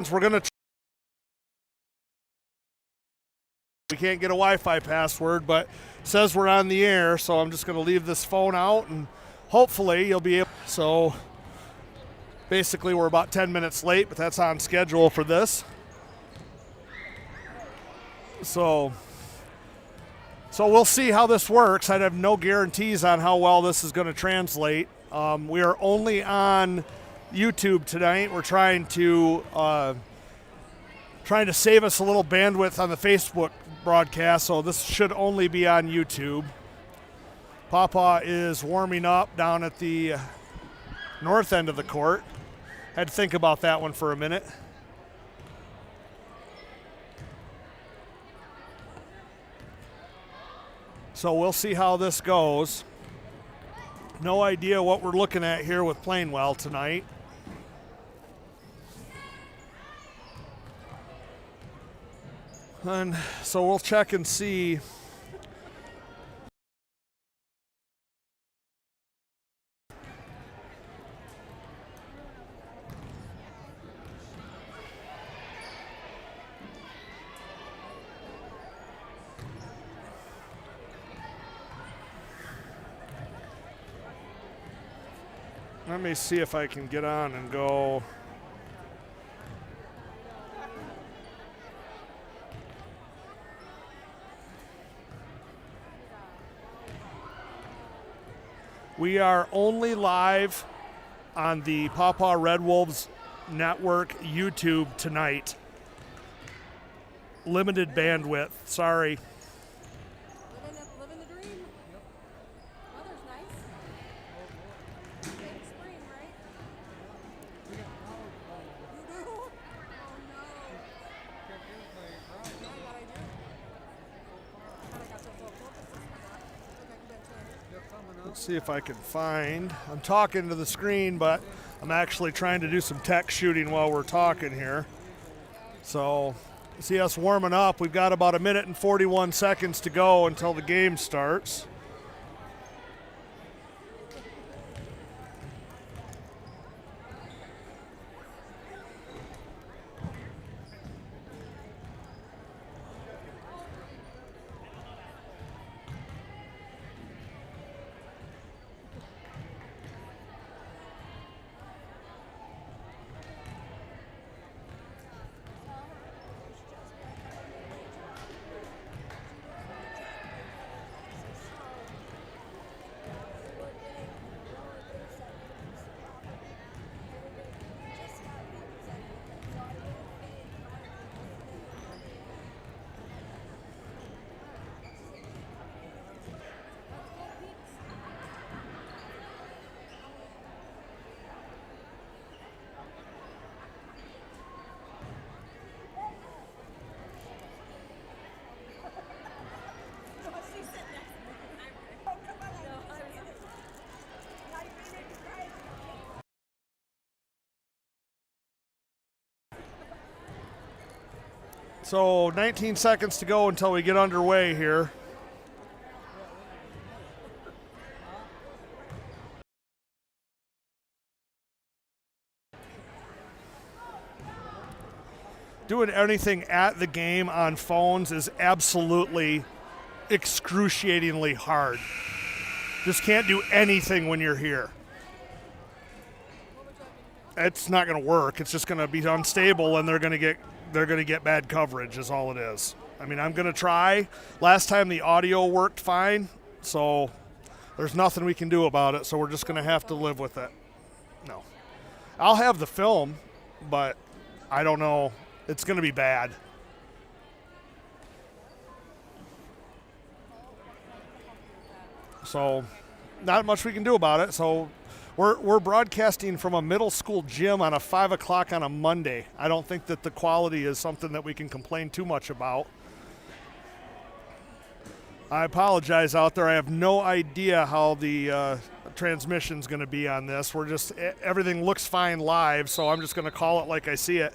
We're going to. We can't get a Wi-Fi password, but it says we're on the air, so I'm just going to leave this phone out, and hopefully you'll be able. So basically, we're about 10 minutes late, but that's on schedule for this. So we'll see how this works. I have no guarantees on how well this is going to translate. We are only on YouTube tonight. We're trying to save us a little bandwidth on the Facebook broadcast, so this should only be on YouTube. Paw Paw is warming up down at the north end of the court. Had to think about that one for a minute. So we'll see how this goes. No idea what we're looking at here with Plainwell tonight. And so we'll check and see. Let me see if I can get on and go. We are only live on the Paw Paw Red Wolves Network YouTube tonight. Limited bandwidth, sorry. Living the dream. Yep. Weather's nice. Big spring, right? You do? Oh no. Yeah, what I do? I got so focused. Let's see if I can find. I'm talking to the screen, but I'm actually trying to do some tech shooting while we're talking here. So, see us warming up. We've got about 1 minute and 41 seconds to go until the game starts. So 19 seconds to go until we get underway here. Doing anything at the game on phones is absolutely excruciatingly hard. Just can't do anything when you're here. It's not going to work. It's just going to be unstable, and they're going to get bad coverage is all it is. I mean, I'm going to try. Last time the audio worked fine, so there's nothing we can do about it, so we're just going to have to live with it. No. I'll have the film, but I don't know. It's going to be bad. So not much we can do about it. So we're broadcasting from a middle school gym on a 5 o'clock on a Monday. I don't think that the quality is something that we can complain too much about. I apologize out there. I have no idea how the transmission's going to be on this. Everything looks fine live, so I'm just going to call it like I see it.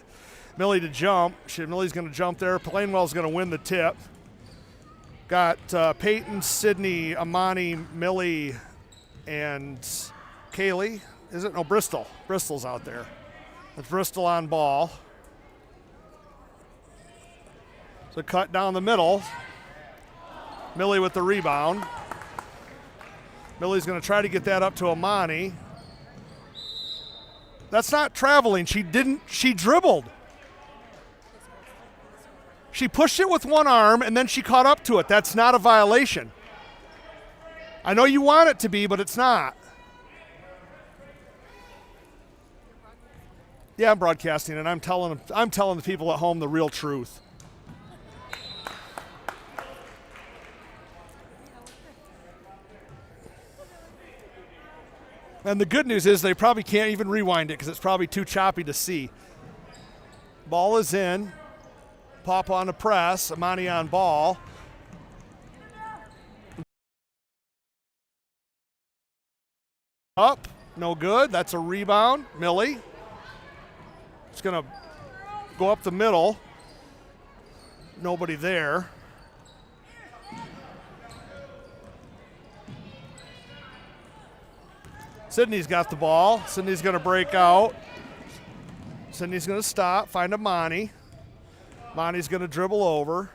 Millie to jump. Millie's going to jump there. Plainwell's going to win the tip. Got Peyton, Sydney, Amani, Millie, and Kaylee. Is it? No, Bristol. Bristol's out there. It's Bristol on ball. So cut down the middle. Millie with the rebound. Millie's going to try to get that up to Amani. That's not traveling. She dribbled. She pushed it with one arm and then she caught up to it. That's not a violation. I know you want it to be, but it's not. Yeah, I'm broadcasting and I'm telling the people at home the real truth. And the good news is they probably can't even rewind it because it's probably too choppy to see. Ball is in. Paw Paw on the press. Amani on ball. Up. No good. That's a rebound. Millie. It's going to go up the middle. Nobody there. Sydney's got the ball. Sydney's going to break out. Sydney's going to stop, find Amani. Amani's going to dribble over.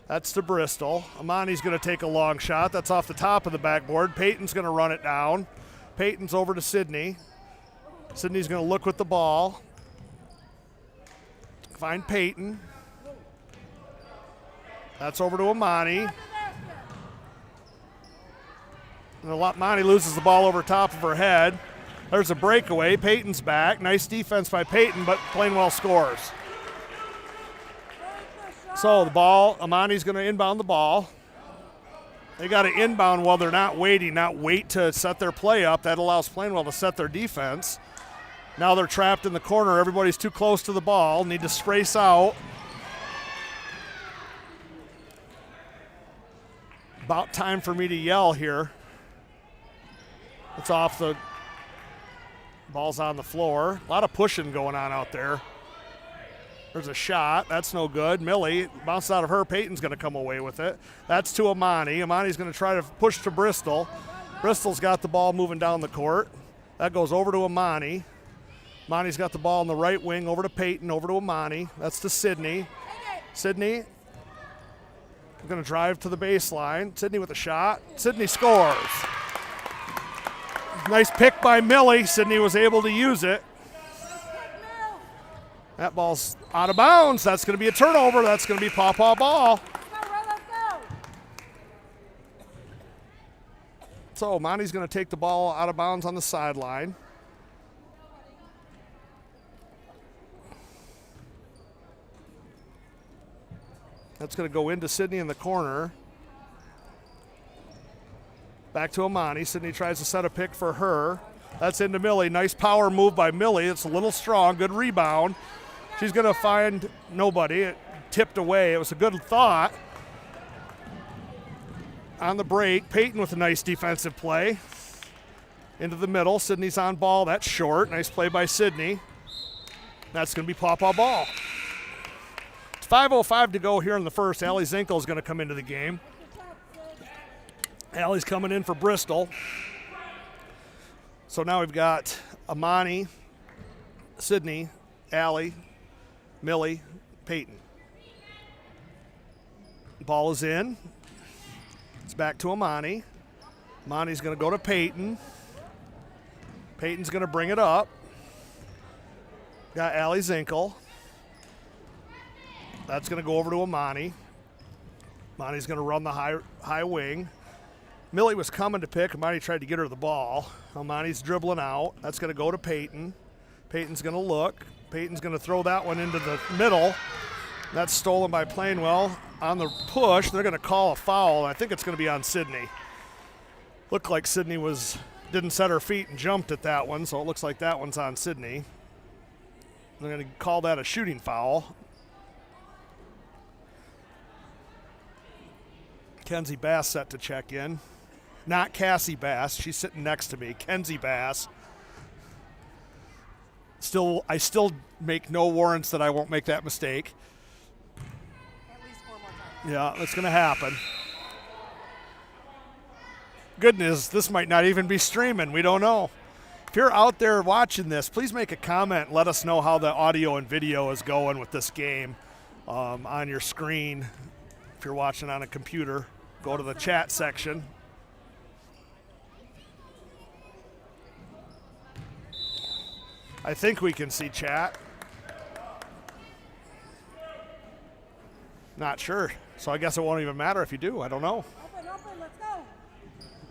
That's to Bristol. Amani's going to take a long shot. That's off the top of the backboard. Peyton's going to run it down. Peyton's over to Sydney. Sydney's going to look with the ball. Find Peyton. That's over to Amani. And Amani loses the ball over top of her head. There's a breakaway. Peyton's back. Nice defense by Peyton, but Plainwell scores. So the ball, Amani's going to inbound the ball. They got to inbound while they're not waiting, not wait to set their play up. That allows Plainwell to set their defense. Now they're trapped in the corner. Everybody's too close to the ball. Need to space out. About time for me to yell here. It's off the ball's on the floor. A lot of pushing going on out there. There's a shot. That's no good. Millie bounced out of her. Peyton's going to come away with it. That's to Amani. Amani's going to try to push to Bristol. Bristol's got the ball moving down the court. That goes over to Amani. Amani's got the ball in the right wing over to Peyton, over to Amani. That's to Sydney. Sydney going to drive to the baseline. Sydney with a shot. Sydney scores. Nice pick by Millie. Sydney was able to use it. That ball's out of bounds. That's going to be a turnover. That's going to be Paw Paw ball. So Monty's going to take the ball out of bounds on the sideline. That's going to go into Sydney in the corner. Back to Amani. Sydney tries to set a pick for her. That's into Millie. Nice power move by Millie. It's a little strong. Good rebound. She's going to find nobody. It tipped away. It was a good thought. On the break, Peyton with a nice defensive play. Into the middle. Sydney's on ball. That's short. Nice play by Sydney. That's going to be Paw Paw ball. It's 5:05 to go here in the first. Allie Zinkel is going to come into the game. Allie's coming in for Bristol. So now we've got Amani, Sydney, Allie, Millie, Peyton. Ball is in. It's back to Amani. Amani's going to go to Peyton. Peyton's going to bring it up. Got Allie Zinkel. That's going to go over to Amani. Amani's going to run the high wing. Millie was coming to pick. Amani tried to get her the ball. Amani's dribbling out. That's going to go to Peyton. Peyton's going to look. Peyton's going to throw that one into the middle. That's stolen by Plainwell. On the push, they're going to call a foul. I think it's going to be on Sydney. Looked like Sydney didn't set her feet and jumped at that one, so it looks like that one's on Sydney. They're going to call that a shooting foul. Kenzie Bass set to check in. Not Cassie Bass. She's sitting next to me. Kenzie Bass. I still make no warrants that I won't make that mistake. At least 4 more times. Yeah, that's going to happen. Goodness, this might not even be streaming. We don't know. If you're out there watching this, please make a comment and let us know how the audio and video is going with this game. on your screen. If you're watching on a computer, go to the chat section. I think we can see chat. Not sure. So I guess it won't even matter if you do. I don't know. Open, let's go.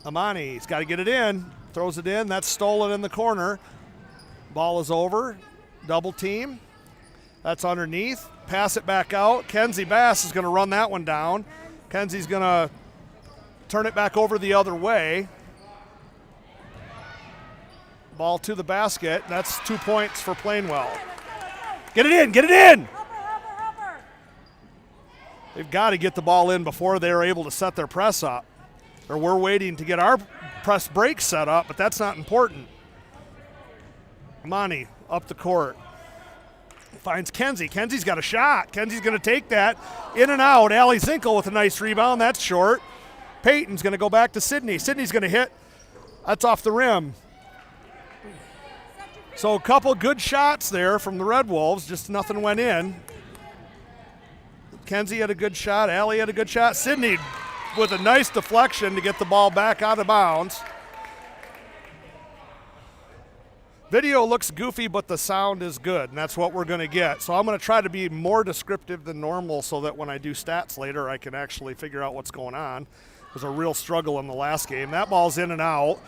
Amani's got to get it in. Throws it in. That's stolen in the corner. Ball is over. Double team. That's underneath. Pass it back out. Kenzie Bass is going to run that one down. Kenzie's going to turn it back over the other way. Ball to the basket. That's 2 points for Plainwell. Get it in. Get it in. Helper. They've got to get the ball in before they're able to set their press up. Or we're waiting to get our press break set up, but that's not important. Amani up the court. Finds Kenzie. Kenzie's got a shot. Kenzie's going to take that. In and out. Allie Zinkel with a nice rebound. That's short. Peyton's going to go back to Sydney. Sydney's going to hit. That's off the rim. So a couple good shots there from the Red Wolves. Just nothing went in. Kenzie had a good shot. Allie had a good shot. Sydney with a nice deflection to get the ball back out of bounds. Video looks goofy, but the sound is good, and that's what we're going to get. So I'm going to try to be more descriptive than normal so that when I do stats later, I can actually figure out what's going on. It was a real struggle in the last game. That ball's in and out.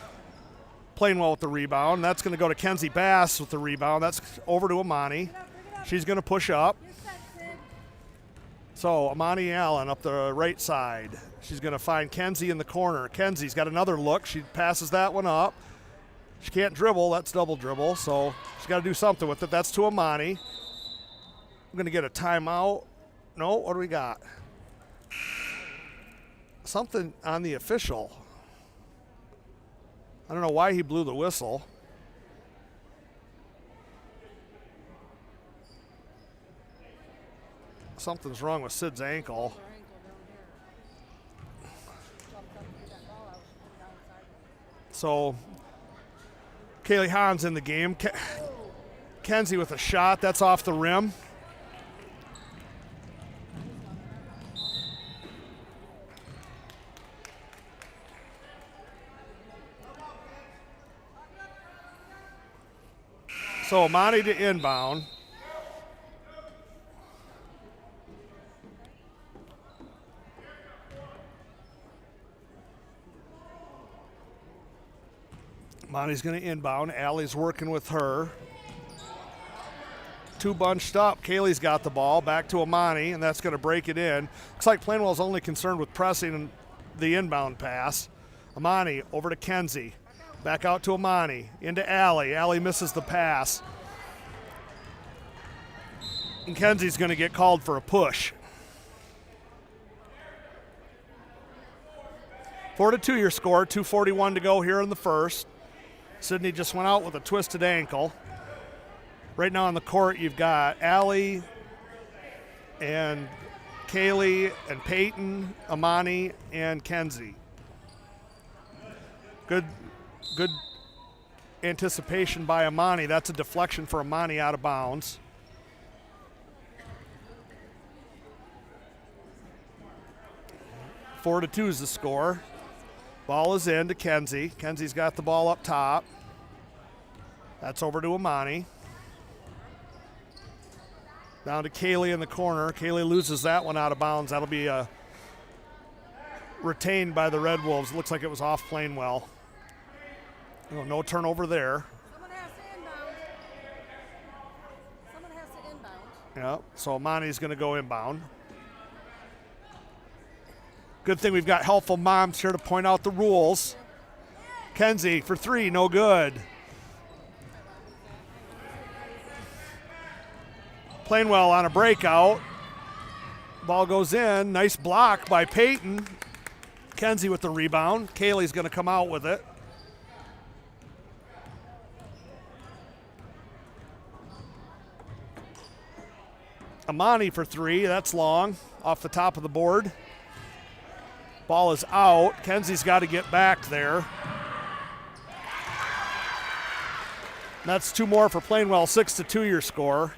Plainwell with the rebound. That's going to go to Kenzie Bass with the rebound. That's over to Amani. She's going to push up. So Amani Allen up the right side. She's going to find Kenzie in the corner. Kenzie's got another look. She passes that one up. She can't dribble. That's double dribble, so she's got to do something with it. That's to Amani. I'm going to get a timeout. No, what do we got? Something on the official. I don't know why he blew the whistle. Something's wrong with Sid's ankle. So Kaylee Hahn's in the game. Kenzie with a shot. That's off the rim. So Amani to inbound. Monty's going to inbound. Allie's working with her. Two bunched up. Kaylee's got the ball. Back to Amani, and that's going to break it in. Looks like Plainwell's only concerned with pressing the inbound pass. Amani over to Kenzie. Back out to Amani. Into Allie. Allie misses the pass. And Kenzie's going to get called for a push. 4-2 your score. 2:41 to go here in the first. Sydney just went out with a twisted ankle. Right now on the court, you've got Allie and Kaylee and Peyton, Amani, and Kenzie. Good anticipation by Amani. That's a deflection for Amani out of bounds. Four to 2 is the score. Ball is in to Kenzie. Kenzie's got the ball up top. That's over to Amani. Down to Kaylee in the corner. Kaylee loses that one out of bounds. That'll be retained by the Red Wolves. Looks like it was off Plainwell. No turnover there. Someone has to inbound. Someone has to inbound. Yeah, so Amani's going to go inbound. Good thing we've got helpful moms here to point out the rules. Kenzie for three, no good. Plainwell on a breakout. Ball goes in. Nice block by Peyton. Kenzie with the rebound. Kaylee's going to come out with it. Amani for three. That's long. Off the top of the board. Ball is out. Kenzie's got to get back there. That's two more for Plainwell. 6-2 your score.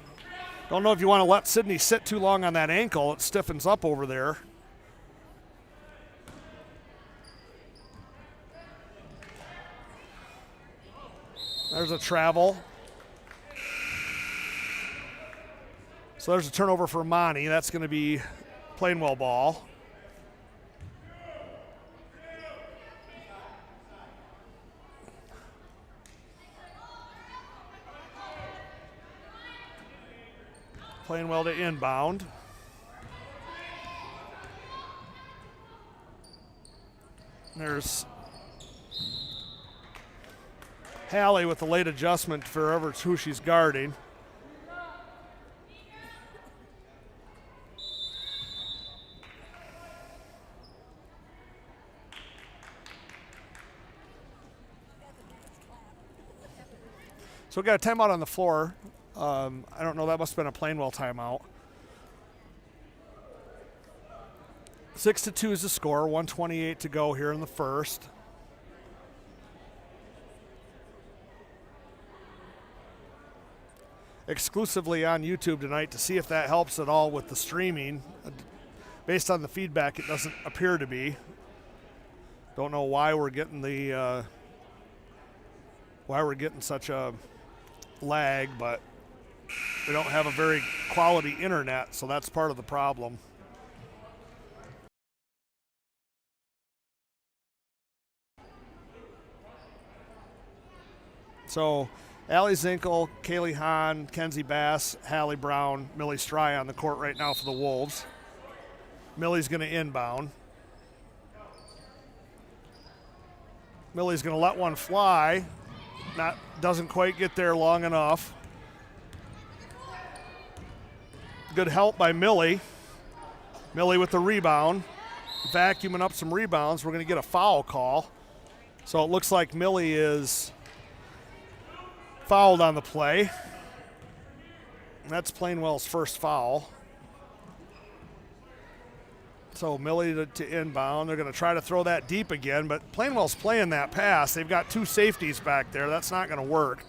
Don't know if you want to let Sydney sit too long on that ankle. It stiffens up over there. There's a travel. So there's a turnover for Monty. That's going to be Plainwell ball. Plainwell to inbound. There's Hallie with the late adjustment for who she's guarding. So we got a timeout on the floor. I don't know, that must have been a Plainwell timeout. 6-2 is the score, 1:28 to go here in the first. Exclusively on YouTube tonight to see if that helps at all with the streaming. Based on the feedback, it doesn't appear to be. Don't know why we're getting such a lag, but we don't have a very quality internet, so that's part of the problem. So Allie Zinkel, Kaylee Hahn, Kenzie Bass, Hallie Brown, Millie Stry on the court right now for the Wolves. Millie's going to inbound. Millie's going to let one fly. Doesn't quite get there long enough. Good help by Millie. Millie with the rebound. Vacuuming up some rebounds. We're going to get a foul call. So it looks like Millie is fouled on the play. That's Plainwell's first foul. So Millie to inbound. They're going to try to throw that deep again, but Plainwell's playing that pass. They've got two safeties back there. That's not going to work.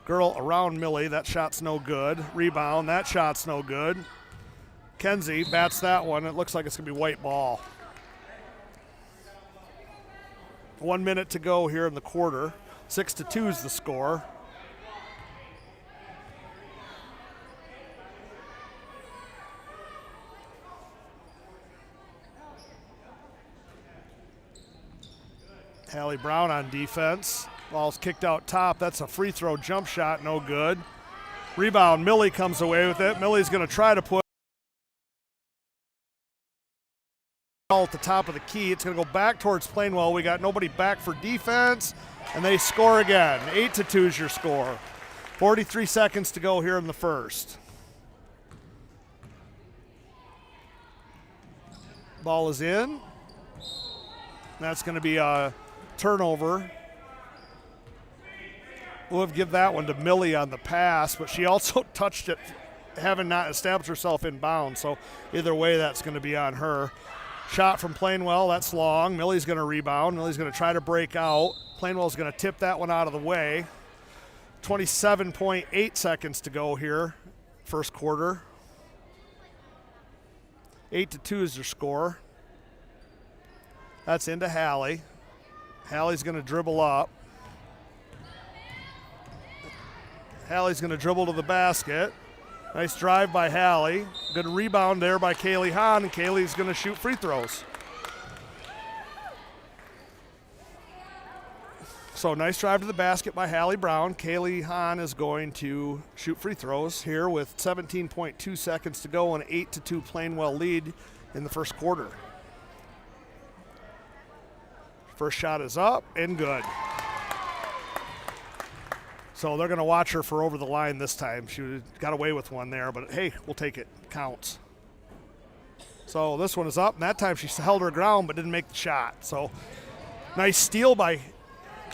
Girl around Millie. That shot's no good. Rebound. That shot's no good. Kenzie bats that one. It looks like it's going to be white ball. 1 minute to go here in the quarter. 6-2 is the score. Hallie Brown on defense. Ball's kicked out top. That's a free throw jump shot, no good. Rebound, Millie comes away with it. Millie's going to try to put at the top of the key. It's going to go back towards Plainwell. We got nobody back for defense, and they score again. 8-2 is your score. 43 seconds to go here in the first. Ball is in. That's going to be a turnover. We'll give that one to Millie on the pass, but she also touched it, having not established herself in bounds. So either way, that's going to be on her. Shot from Plainwell, that's long. Millie's going to rebound. Millie's going to try to break out. Plainwell's going to tip that one out of the way. 27.8 seconds to go here, first quarter. 8-2 is your score. That's into Hallie. Hallie's going to dribble up. Hallie's going to dribble to the basket. Nice drive by Hallie. Good rebound there by Kaylee Hahn, and Kaylee's going to shoot free throws. So nice drive to the basket by Hallie Brown. Kaylee Hahn is going to shoot free throws here with 17.2 seconds to go, and 8-2 Plainwell lead in the first quarter. First shot is up and good. So they're going to watch her for over the line this time. She got away with one there, but hey, we'll take it. Counts. So this one is up, and that time she held her ground but didn't make the shot. So nice steal by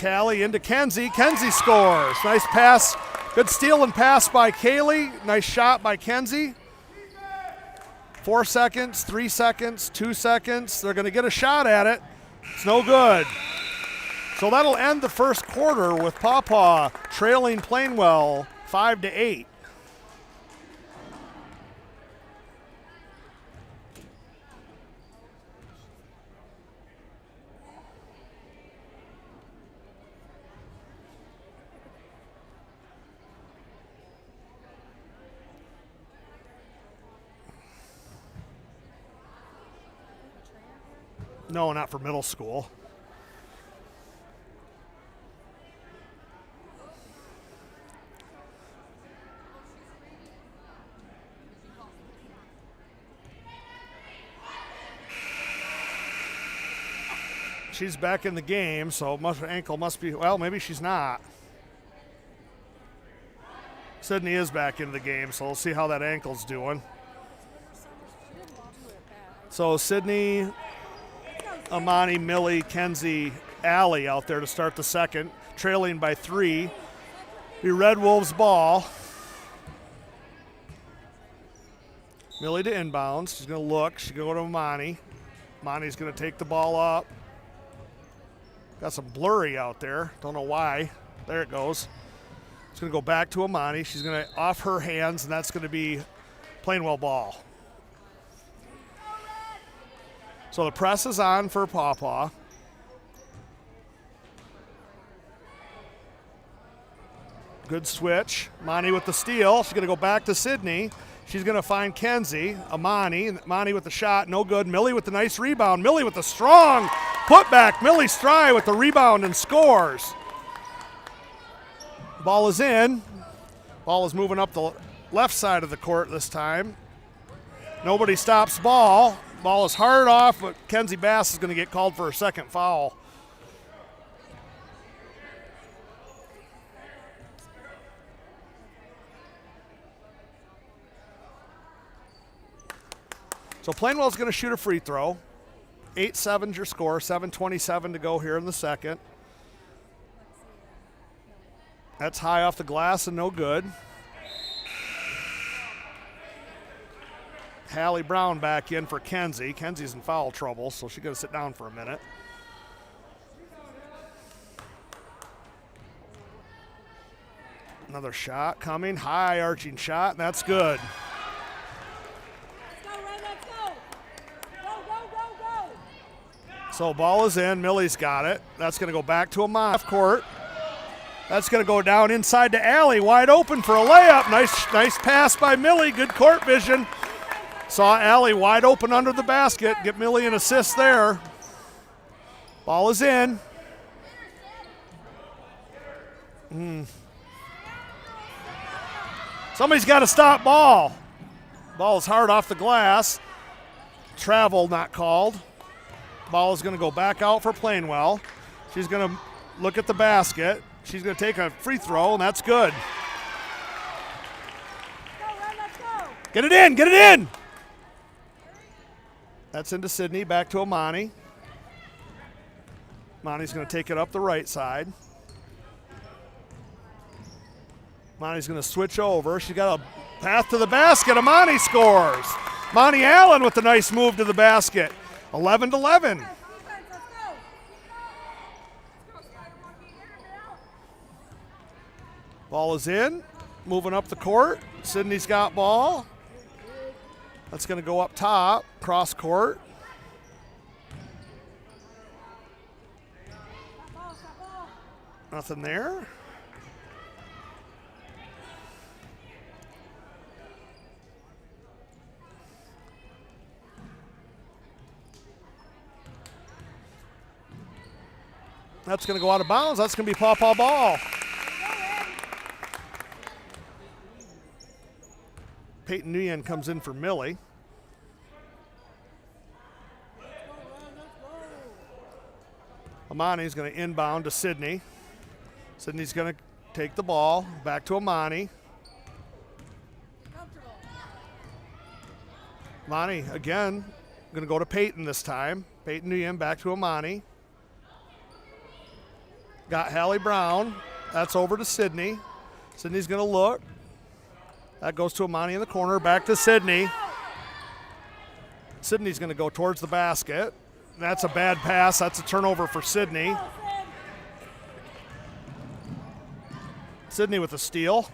Callie into Kenzie. Kenzie scores. Nice pass. Good steal and pass by Kaylee. Nice shot by Kenzie. 4 seconds, 3 seconds, 2 seconds. They're going to get a shot at it. It's no good. So that'll end the first quarter with Paw Paw trailing Plainwell 5-8. No, not for middle school. She's back in the game, so her ankle must be, well, maybe she's not. Sydney is back in the game, so we'll see how that ankle's doing. So Sydney, Amani, Millie, Kenzie, Allie out there to start the second, trailing by 3. The Red Wolves ball. Millie to inbounds. She's going to look. She's going to go to Amani. Amani's going to take the ball up. Got some blurry out there. Don't know why. There it goes. It's going to go back to Amani. She's going to off her hands, and that's going to be Plainwell ball. So the press is on for Paw Paw. Good switch. Amani with the steal. She's going to go back to Sydney. She's going to find Kenzie. Amani with the shot. No good. Millie with the nice rebound. Millie with the strong putback. Millie Stry with the rebound and scores. Ball is in. Ball is moving up the left side of the court this time. Nobody stops ball. Ball is hard off, but Kenzie Bass is going to get called for a second foul. So Plainwell's going to shoot a free throw. 8-7's your score, 7:27 to go here in the second. That's high off the glass and no good. Hallie Brown back in for Kenzie. Kenzie's in foul trouble, so she's going to sit down for a minute. Another shot coming, high arching shot, and that's good. So ball is in, Millie's got it. That's going to go back to a half court. That's going to go down inside to Allie, wide open for a layup. Nice pass by Millie, good court vision. Saw Allie wide open under the basket. Get Millie an assist there. Ball is in. Somebody's got to stop ball. Ball is hard off the glass. Travel not called. Ball is going to go back out for Plainwell. She's going to look at the basket. She's going to take a free throw, and that's good. Get it in, get it in! That's into Sydney, back to Amani. Amani's going to take it up the right side. Amani's going to switch over. She's got a path to the basket. Amani scores. Amani Allen with the nice move to the basket. 11-11. Ball is in, moving up the court. Sydney's got ball. That's going to go up top, cross court. Nothing there. That's going to go out of bounds. That's going to be Paw Paw ball. Peyton Nguyen comes in for Millie. Amani's going to inbound to Sydney. Sydney's going to take the ball back to Amani. Amani again going to go to Peyton this time. Peyton Nguyen back to Amani. Got Hallie Brown. That's over to Sydney. Sydney's going to look. That goes to Amani in the corner. Back to Sydney. Sydney's going to go towards the basket. That's a bad pass. That's a turnover for Sydney. Sydney with the steal.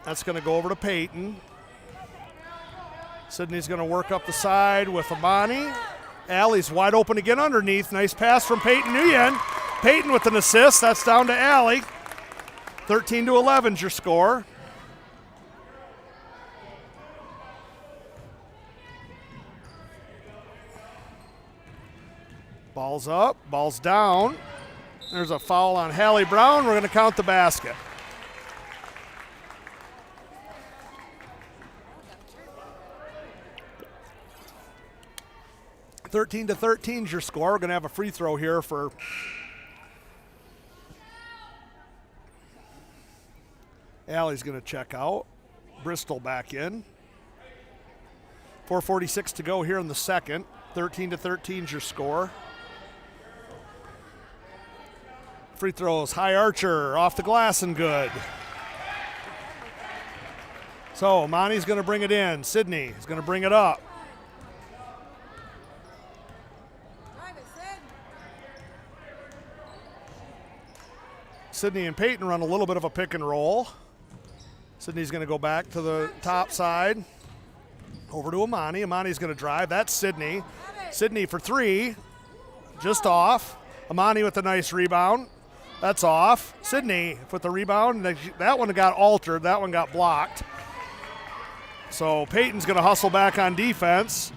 That's going to go over to Peyton. Sydney's going to work up the side with Amani. Allie's wide open again underneath. Nice pass from Peyton Nguyen. Peyton with an assist. That's down to Allie. 13-11 is your score. Ball's up, ball's down. There's a foul on Hallie Brown. We're going to count the basket. (13 to 13 is your score. We're going to have a free throw here for Allie's going to check out. Bristol back in. 4:46 to go here in the second. 13 to 13 is your score. Free throws, high archer, off the glass and good. So Amani's going to bring it in. Sydney is going to bring it up. Sydney and Peyton run a little bit of a pick and roll. Sydney's going to go back to the top side. Over to Amani. Amani's going to drive. That's Sydney. Sydney for three. Just off. Amani with a nice rebound. That's off. Sydney with the rebound. That one got altered. That one got blocked. So Peyton's going to hustle back on defense.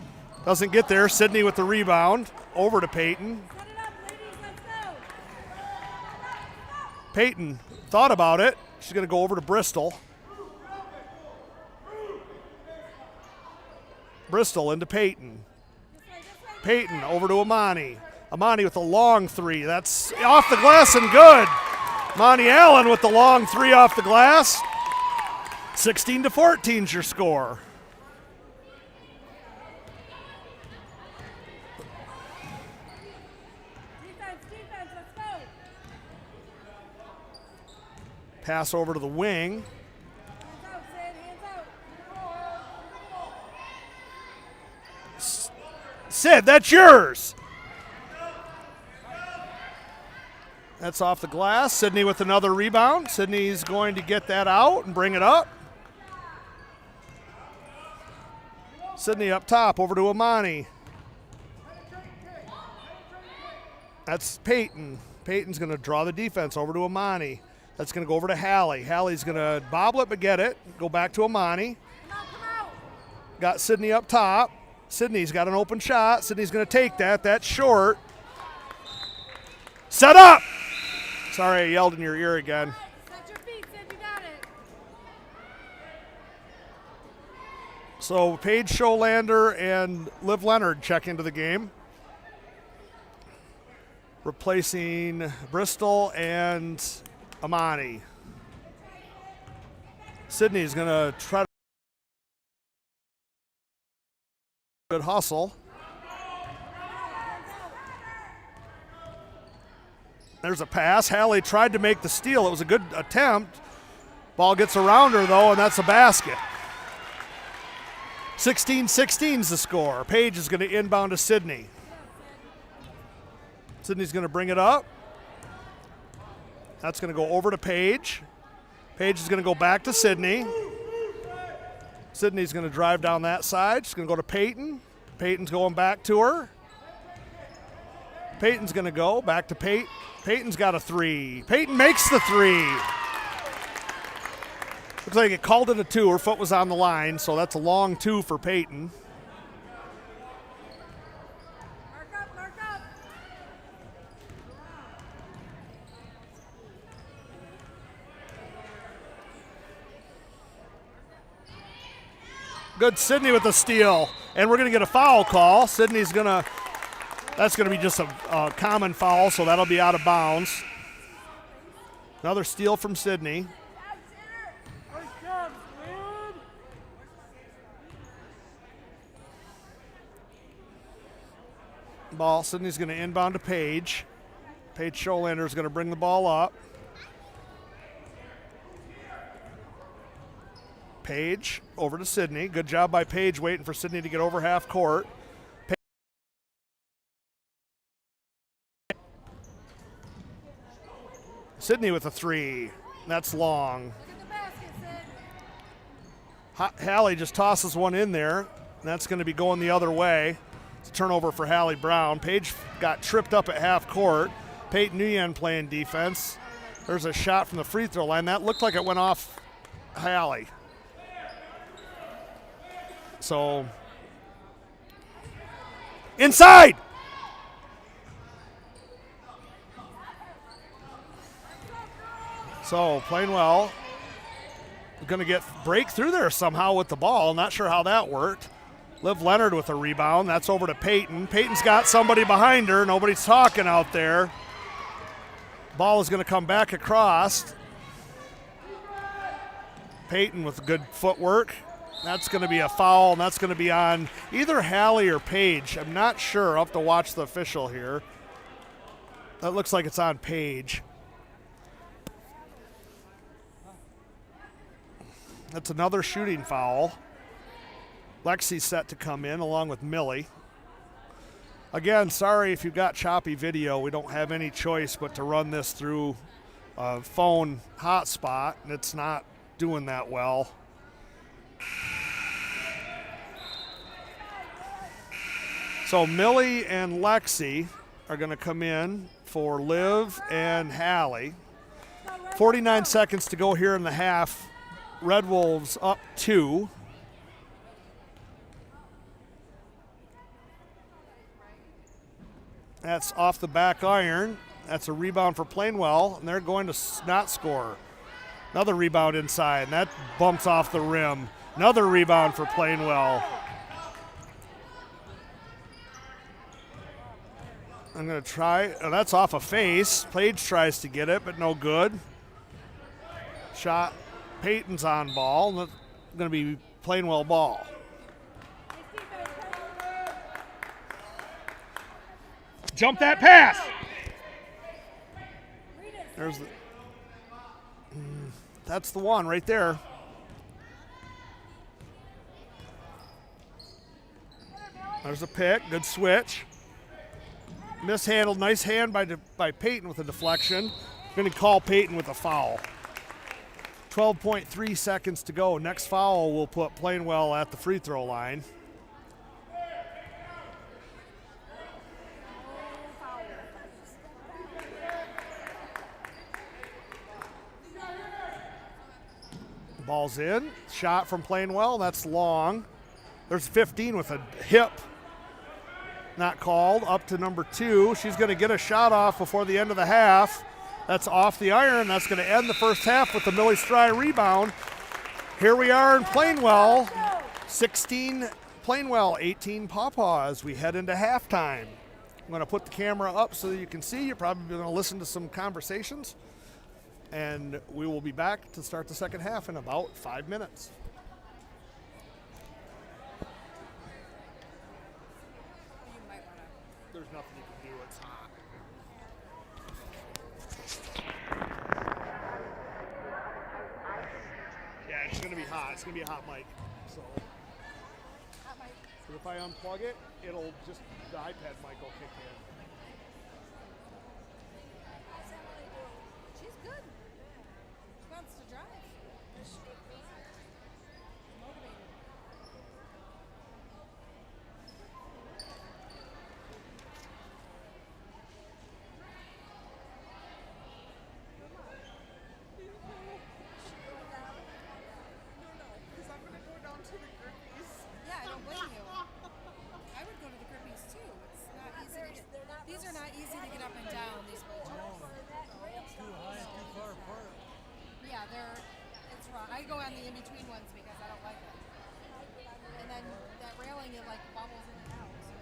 Doesn't get there. Sydney with the rebound. Over to Peyton. Peyton thought about it. She's going to go over to Bristol. Bristol into Peyton. Peyton over to Amani. Amani with a long three. That's off the glass and good. Amani Allen with the long three off the glass. 16 to 14 is your score. Defense, let's go. Pass over to the wing. Hands out, Sid, hands out. Sid, that's yours. That's off the glass. Sydney with another rebound. Sydney's going to get that out and bring it up. Sydney up top, over to Amani. That's Peyton. Peyton's going to draw the defense over to Amani. That's going to go over to Hallie. Hallie's going to bobble it but get it. Go back to Amani. Come out. Got Sydney up top. Sydney's got an open shot. Sydney's going to take that. That's short. Set up! Sorry, I yelled in your ear again. Set your feet, Sid, you got it. So Paige Scholander and Liv Leonard check into the game. Replacing Bristol and Amani. Sydney's going to try to good hustle. There's a pass. Hallie tried to make the steal. It was a good attempt. Ball gets around her, though, and that's a basket. 16-16 is the score. Paige is going to inbound to Sydney. Sydney's going to bring it up. That's going to go over to Paige. Paige is going to go back to Sydney. Sydney's going to drive down that side. She's going to go to Peyton. Peyton's going back to her. Peyton's going to go back to Peyton. Peyton's got a three. Peyton makes the three. Looks like it called it a two. Her foot was on the line, so that's a long two for Peyton. Mark up. Good Sydney with the steal. And we're going to get a foul call. Sydney's going to, that's going to be just a common foul, so that'll be out of bounds. Another steal from Sydney. Ball, Sydney's going to inbound to Paige. Paige Scholander is going to bring the ball up. Paige over to Sydney. Good job by Paige waiting for Sydney to get over half court. Sydney with a 3. That's long. Look at the basket, Sid. Hallie just tosses one in there. That's going to be going the other way. It's a turnover for Hallie Brown. Paige got tripped up at half court. Peyton Nguyen playing defense. There's a shot from the free throw line. That looked like it went off Hallie. So, inside! So, Plainwell going to break through there somehow with the ball. Not sure how that worked. Liv Leonard with a rebound. That's over to Peyton. Peyton's got somebody behind her. Nobody's talking out there. Ball is going to come back across. Peyton with good footwork. That's going to be a foul, and that's going to be on either Hallie or Paige. I'm not sure. I'll have to watch the official here. That looks like it's on Paige. That's another shooting foul. Lexi's set to come in along with Millie. Again, sorry if you've got choppy video. We don't have any choice but to run this through a phone hotspot, and it's not doing that well. So Millie and Lexi are going to come in for Liv and Hallie. 49 seconds to go here in the half. Red Wolves up 2. That's off the back iron. That's a rebound for Plainwell, and they're going to not score. Another rebound inside, and that bumps off the rim. Another rebound for Plainwell. I'm going to try. Oh, that's off a face. Paige tries to get it, but no good. Shot. Peyton's on ball, and it's going to be Plainwell ball. Jump that pass. There's the. That's the one right there. There's a pick. Good switch. Mishandled. Nice hand by Peyton with a deflection. Going to call Peyton with a foul. 12.3 seconds to go. Next foul will put Plainwell at the free throw line. Ball's in. Shot from Plainwell. That's long. There's 15 with a hip. Not called. Up to number 2. She's going to get a shot off before the end of the half. That's off the iron. That's going to end the first half with the Millie Stry rebound. Here we are in Plainwell. 16 Plainwell, 18 Paw Paw as we head into halftime. I'm going to put the camera up so that you can see. You're probably going to listen to some conversations. And we will be back to start the second half in about 5 minutes. There's nothing you can do. It's hot. Yeah, it's going to be hot. It's going to be a hot mic. So if I unplug it, it'll just, the iPad mic will kick in. She's good. She wants to drive. Motivated. Because I'm going to go down to the Grippies. Yeah, I don't blame you. I would go to the Grippies too. It's not easy to get. These are not easy to get up and down. These bleachers. Too high and too far apart. Yeah, it's wrong. I go on the in-between ones because I don't like it. And then that railing, it like bubbles in and out. So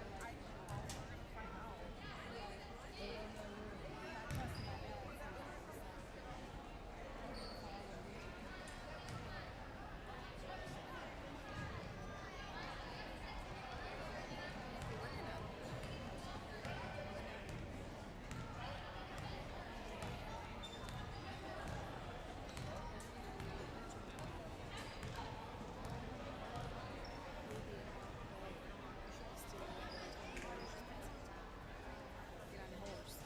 get on the horse.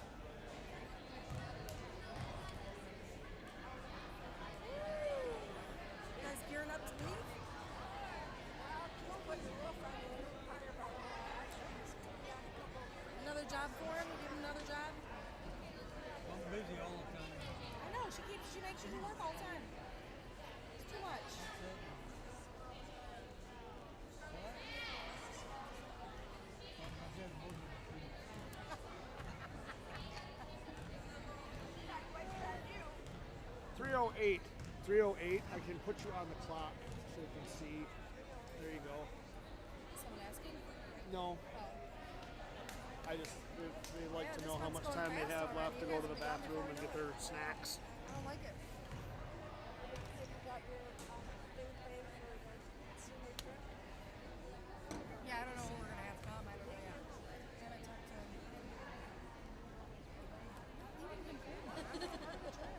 308. 308. I can put you on the clock so you can see. There you go. Someone asking? No. Oh. I just, they like Yeah, to this know how one's much going time they fast have left already. to You go guys to the have been done bathroom and before. get their snacks. I don't like it. Yeah, I don't know when we're gonna have come. I don't know yet. I haven't talked to him. Not leaving him food. I'm not part of the trip.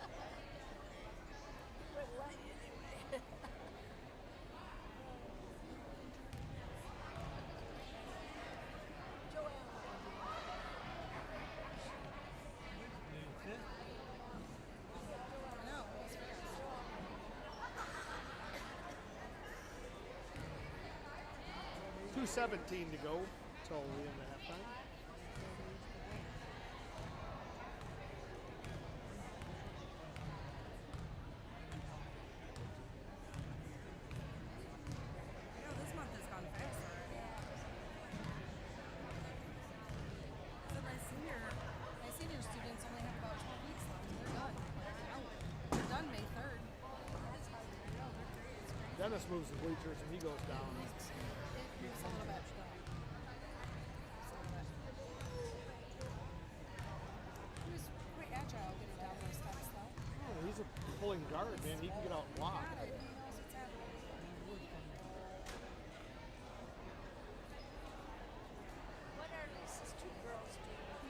No, it's fair. 2:17 to go till the end of halftime. I know this month has gone fast already. So my senior students only have about 12 weeks left. They're done. They're done May 3rd. I know, they're great. It's crazy. Dennis moves the bleachers and he goes down. It moves a little bit. He was quite agile getting down those steps, though. Oh, he's a pulling guard, man. He can get out and block. Got it. He knows what's happening. What are Lisa's two girls doing?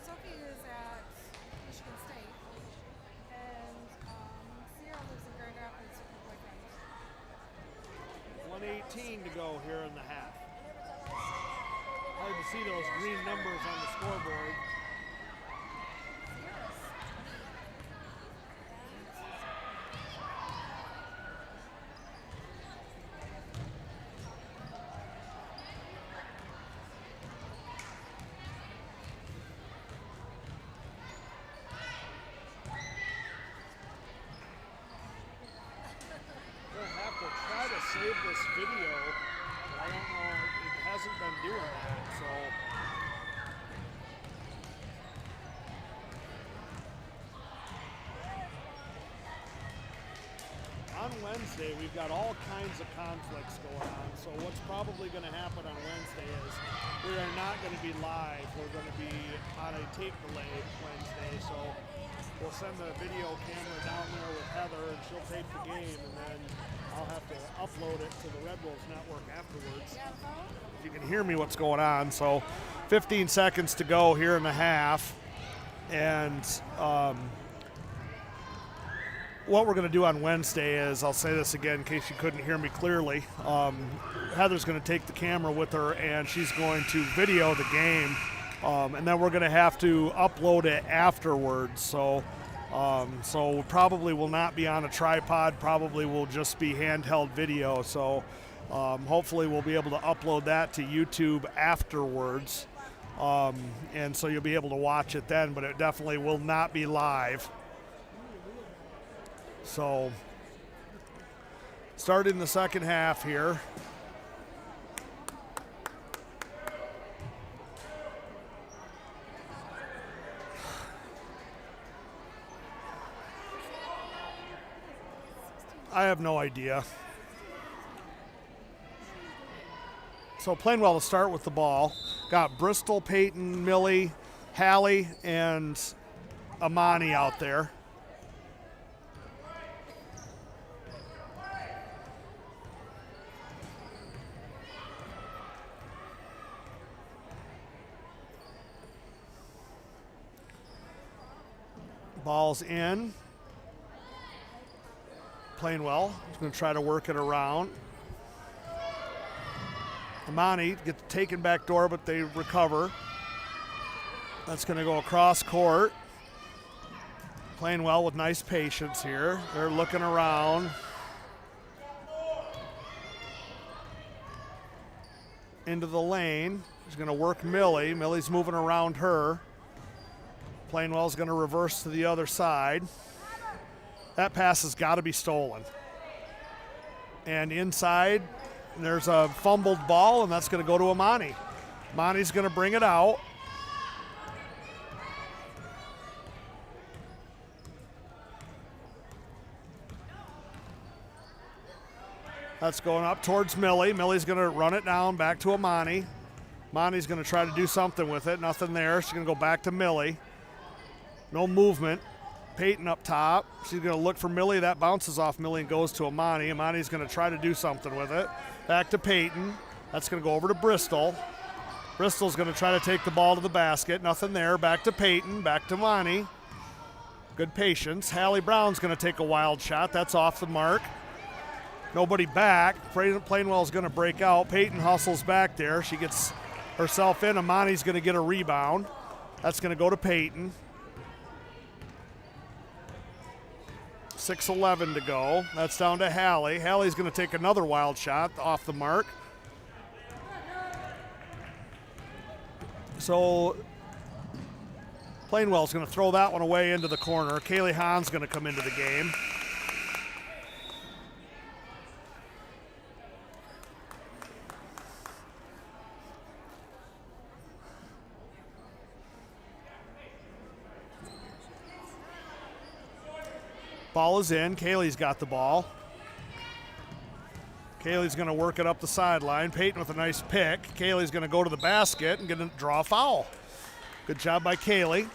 Sophie is at Michigan State, and Sierra lives in Grand Rapids with her boyfriend. 1:18 to go here in the half. Hard to see those green numbers on the scoreboard. Sierra's 'We'll have to try to save this video, but I don't know. It hasn't been doing that, so. On Wednesday, we've got all kinds of conflicts going on. So what's probably going to happen on Wednesday is we are not going to be live. We're going to be on a tape delay Wednesday. So we'll send the video camera down there with Heather, and she'll tape the game, and then I'll have to upload it to the Red Wolves Network afterwards. If you can hear me, what's going on. So 15 seconds to go here in the half. And what we're going to do on Wednesday is, I'll say this again in case you couldn't hear me clearly, Heather's going to take the camera with her and she's going to video the game, and then we're going to have to upload it afterwards. So probably will not be on a tripod, probably will just be handheld video. So hopefully we'll be able to upload that to YouTube afterwards, and so you'll be able to watch it then, but it definitely will not be live. So, starting the second half here. I have no idea. So Plainwell to start with the ball. Got Bristol, Peyton, Millie, Hallie, and Amani out there. Ball's in. Plainwell is going to try to work it around. Amani gets taken back door, but they recover. That's going to go across court. Plainwell with nice patience here. They're looking around. Into the lane. He's going to work Millie. Millie's moving around her. Plainwell's going to reverse to the other side. That pass has got to be stolen. And inside, there's a fumbled ball, and that's going to go to Amani. Amani's going to bring it out. That's going up towards Millie. Millie's going to run it down back to Amani. Amani's going to try to do something with it. Nothing there. She's going to go back to Millie. No movement. Peyton up top. She's going to look for Millie. That bounces off Millie and goes to Amani. Amani's going to try to do something with it. Back to Peyton. That's going to go over to Bristol. Bristol's going to try to take the ball to the basket. Nothing there. Back to Peyton. Back to Amani. Good patience. Hallie Brown's going to take a wild shot. That's off the mark. Nobody back. Plainwell's going to break out. Peyton hustles back there. She gets herself in. Amani's going to get a rebound. That's going to go to Peyton. 6:11 to go. That's down to Hallie. Hallie's going to take another wild shot off the mark. So Plainwell's going to throw that one away into the corner. Kaylee Hahn's going to come into the game. Ball is in. Kaylee's got the ball. Kaylee's going to work it up the sideline. Peyton with a nice pick. Kaylee's going to go to the basket and going to draw a foul. Good job by Kaylee.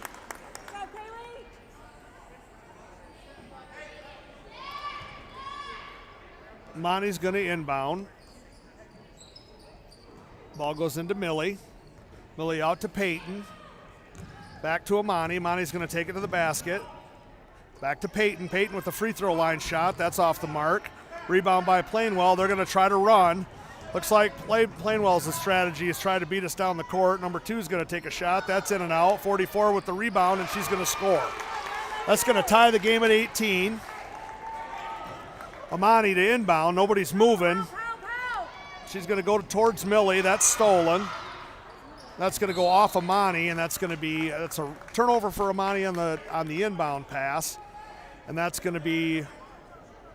Monty's going to inbound. Ball goes into Millie. Millie out to Peyton. Back to Amani. Amani's going to take it to the basket. Back to Peyton. Peyton with the free throw line shot. That's off the mark. Rebound by Plainwell. They're going to try to run. Looks like Plainwell's strategy is trying to beat us down the court. Number 2 is going to take a shot. That's in and out. 44 with the rebound, and she's going to score. That's going to tie the game at 18. Amani to inbound. Nobody's moving. She's going to go towards Millie. That's stolen. That's going to go off Amani, and that's a turnover for Amani on the inbound pass. And that's going to be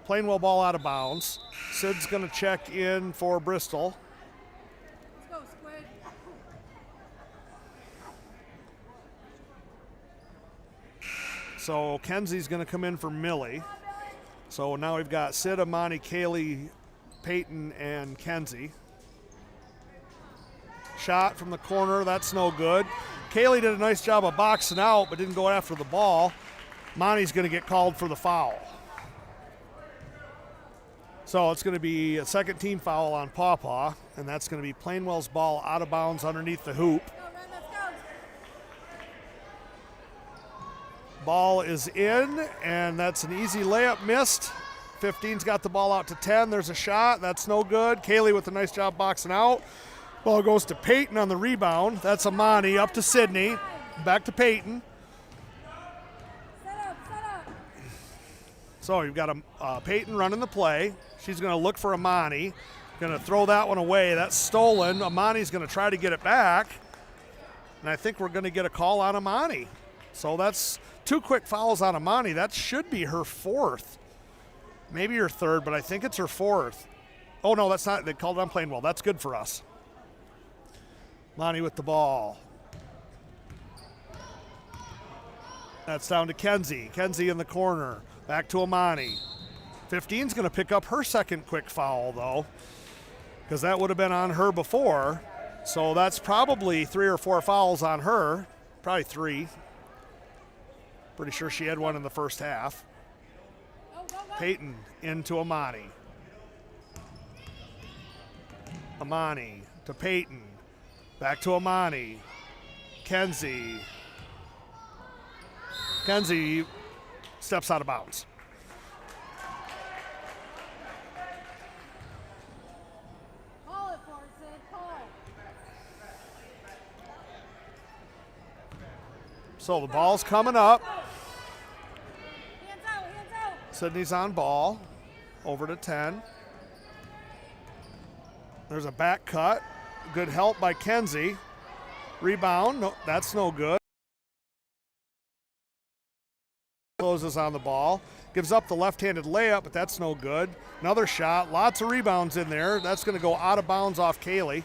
Plainwell ball out of bounds. Sid's going to check in for Bristol. Let's go, Squid. So Kenzie's going to come in for Millie. So now we've got Sid, Amani, Kaylee, Peyton, and Kenzie. Shot from the corner, that's no good. Kaylee did a nice job of boxing out, but didn't go after the ball. Monty's going to get called for the foul. So it's going to be a second team foul on Paw Paw, and that's going to be Plainwell's ball out of bounds underneath the hoop. Go, Ren, let's go. Ball is in, and that's an easy layup missed. 15's got the ball out to 10. There's a shot. That's no good. Kaylee with a nice job boxing out. Ball goes to Peyton on the rebound. That's Amani up to Sydney. Back to Peyton. Set up. So you've got Peyton running the play. She's going to look for Amani. Going to throw that one away. That's stolen. Amani's going to try to get it back. And I think we're going to get a call on Amani. So that's 2 quick fouls on Amani. That should be her 4th. Maybe her 3rd, but I think it's her 4th. Oh, no, that's not. They called it on Plainwell. That's good for us. Amani with the ball. That's down to Kenzie. Kenzie in the corner. Back to Amani. 15's going to pick up her second quick foul, though, because that would have been on her before. So that's probably 3 or 4 fouls on her. Probably 3. Pretty sure she had one in the first half. Peyton into Amani. Amani to Peyton. Back to Amani. Kenzie. Kenzie steps out of bounds. Call it for it, Sid. Call. So the ball's coming up. Hands out. Sydney's on ball. Over to 10. There's a back cut. Good help by Kenzie. Rebound. No, that's no good. Closes on the ball. Gives up the left-handed layup, but that's no good. Another shot. Lots of rebounds in there. That's going to go out of bounds off Kaylee.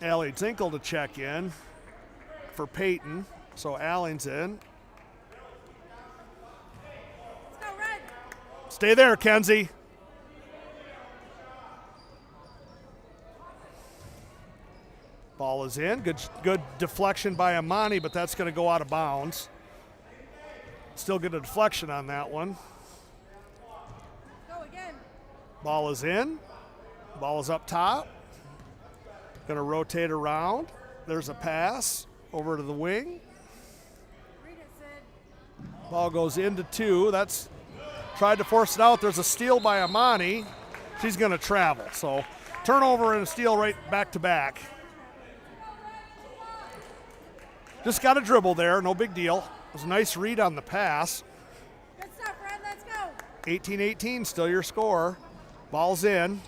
Allie Zinkel to check in for Peyton. So Alling's in. Stay there, Kenzie. Ball is in. Good deflection by Amani, but that's going to go out of bounds. Still get a deflection on that one. Go again. Ball is in. Ball is up top. Going to rotate around. There's a pass over to the wing. Read it, Sid. Ball goes into 2. That's tried to force it out. There's a steal by Amani. She's going to travel. So turnover and a steal right back to back. Just got a dribble there. No big deal. It was a nice read on the pass. Good stuff, Red. Let's go. 18-18, still your score. Ball's in.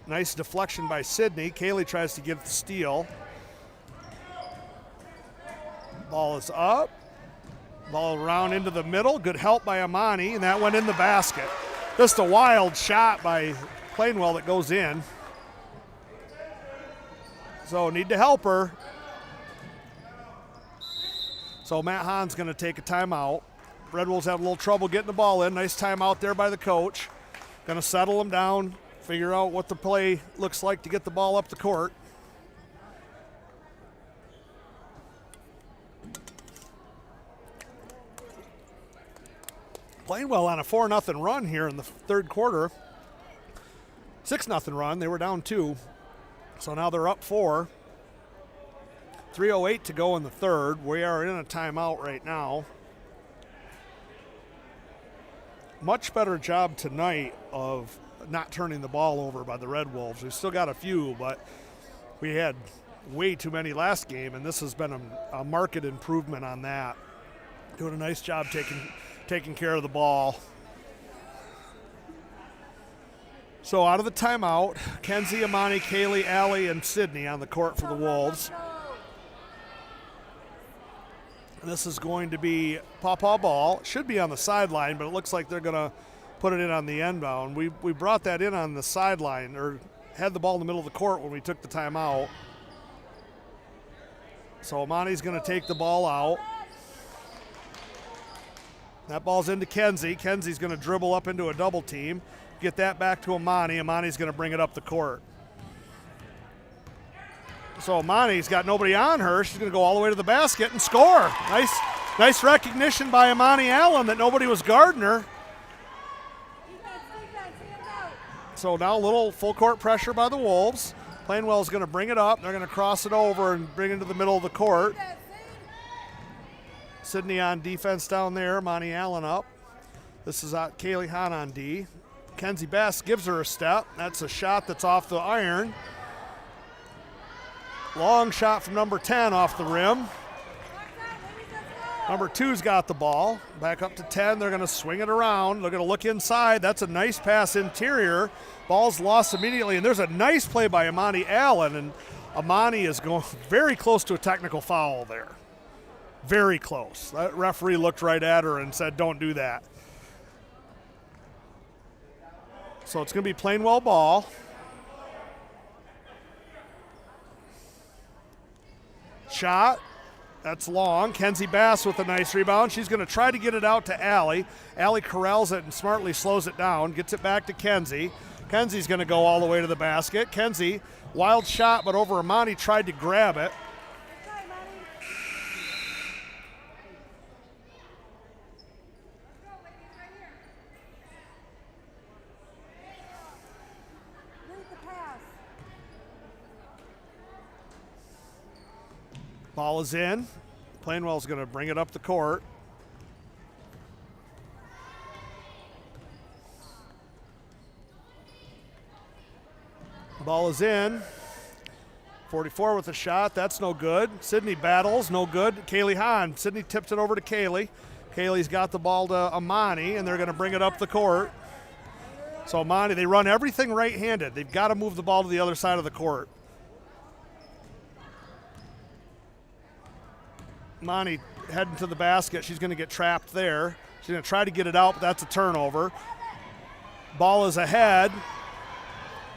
Nice deflection by Sydney. Kaylee tries to get the steal. Ball is up. Ball around into the middle. Good help by Amani, and that went in the basket. Just a wild shot by Plainwell that goes in. So need to help her. So Matt Hahn's going to take a timeout. Red Wolves have a little trouble getting the ball in. Nice timeout there by the coach. Going to settle them down, figure out what the play looks like to get the ball up the court. Plainwell on a 4-0 run here in the third quarter. 6-0 run. They were down 2. So now they're up 4. 3:08 to go in the third. We are in a timeout right now. Much better job tonight of not turning the ball over by the Red Wolves. We've still got a few, but we had way too many last game, and this has been a marked improvement on that. Doing a nice job taking care of the ball. So out of the timeout, Kenzie, Amani, Kaylee, Allie, and Sydney on the court for the Wolves. This is going to be Paw Paw ball. It should be on the sideline, but it looks like they're going to put it in on the end bound. We brought that in on the sideline, or had the ball in the middle of the court when we took the timeout. So Amani's going to take the ball out. That ball's into Kenzie. Kenzie's going to dribble up into a double team. Get that back to Amani. Amani's going to bring it up the court. So Amani's got nobody on her. She's going to go all the way to the basket and score. Nice recognition by Amani Allen that nobody was guarding her. So now a little full court pressure by the Wolves. Plainwell's going to bring it up. They're going to cross it over and bring it into the middle of the court. Sydney on defense down there. Amani Allen up. This is Kaylee Hahn on D. Kenzie Bass gives her a step. That's a shot that's off the iron. Long shot from number 10 off the rim. Number 2's got the ball. Back up to 10. They're going to swing it around. They're going to look inside. That's a nice pass interior. Ball's lost immediately. And there's a nice play by Amani Allen. And Amani is going very close to a technical foul there. Very close. That referee looked right at her and said, don't do that. So it's going to be Plainwell ball. Shot. That's long. Kenzie Bass with a nice rebound. She's going to try to get it out to Allie. Allie corrals it and smartly slows it down. Gets it back to Kenzie. Kenzie's going to go all the way to the basket. Kenzie, wild shot, but over Amani tried to grab it. Ball is in. Plainwell's going to bring it up the court. Ball is in. 44 with a shot. That's no good. Sydney battles. No good. Kaylee Hahn. Sydney tips it over to Kaylee. Kaylee's got the ball to Amani, and they're going to bring it up the court. So Amani, they run everything right-handed. They've got to move the ball to the other side of the court. Amani heading to the basket. She's going to get trapped there. She's going to try to get it out, but that's a turnover. Ball is ahead.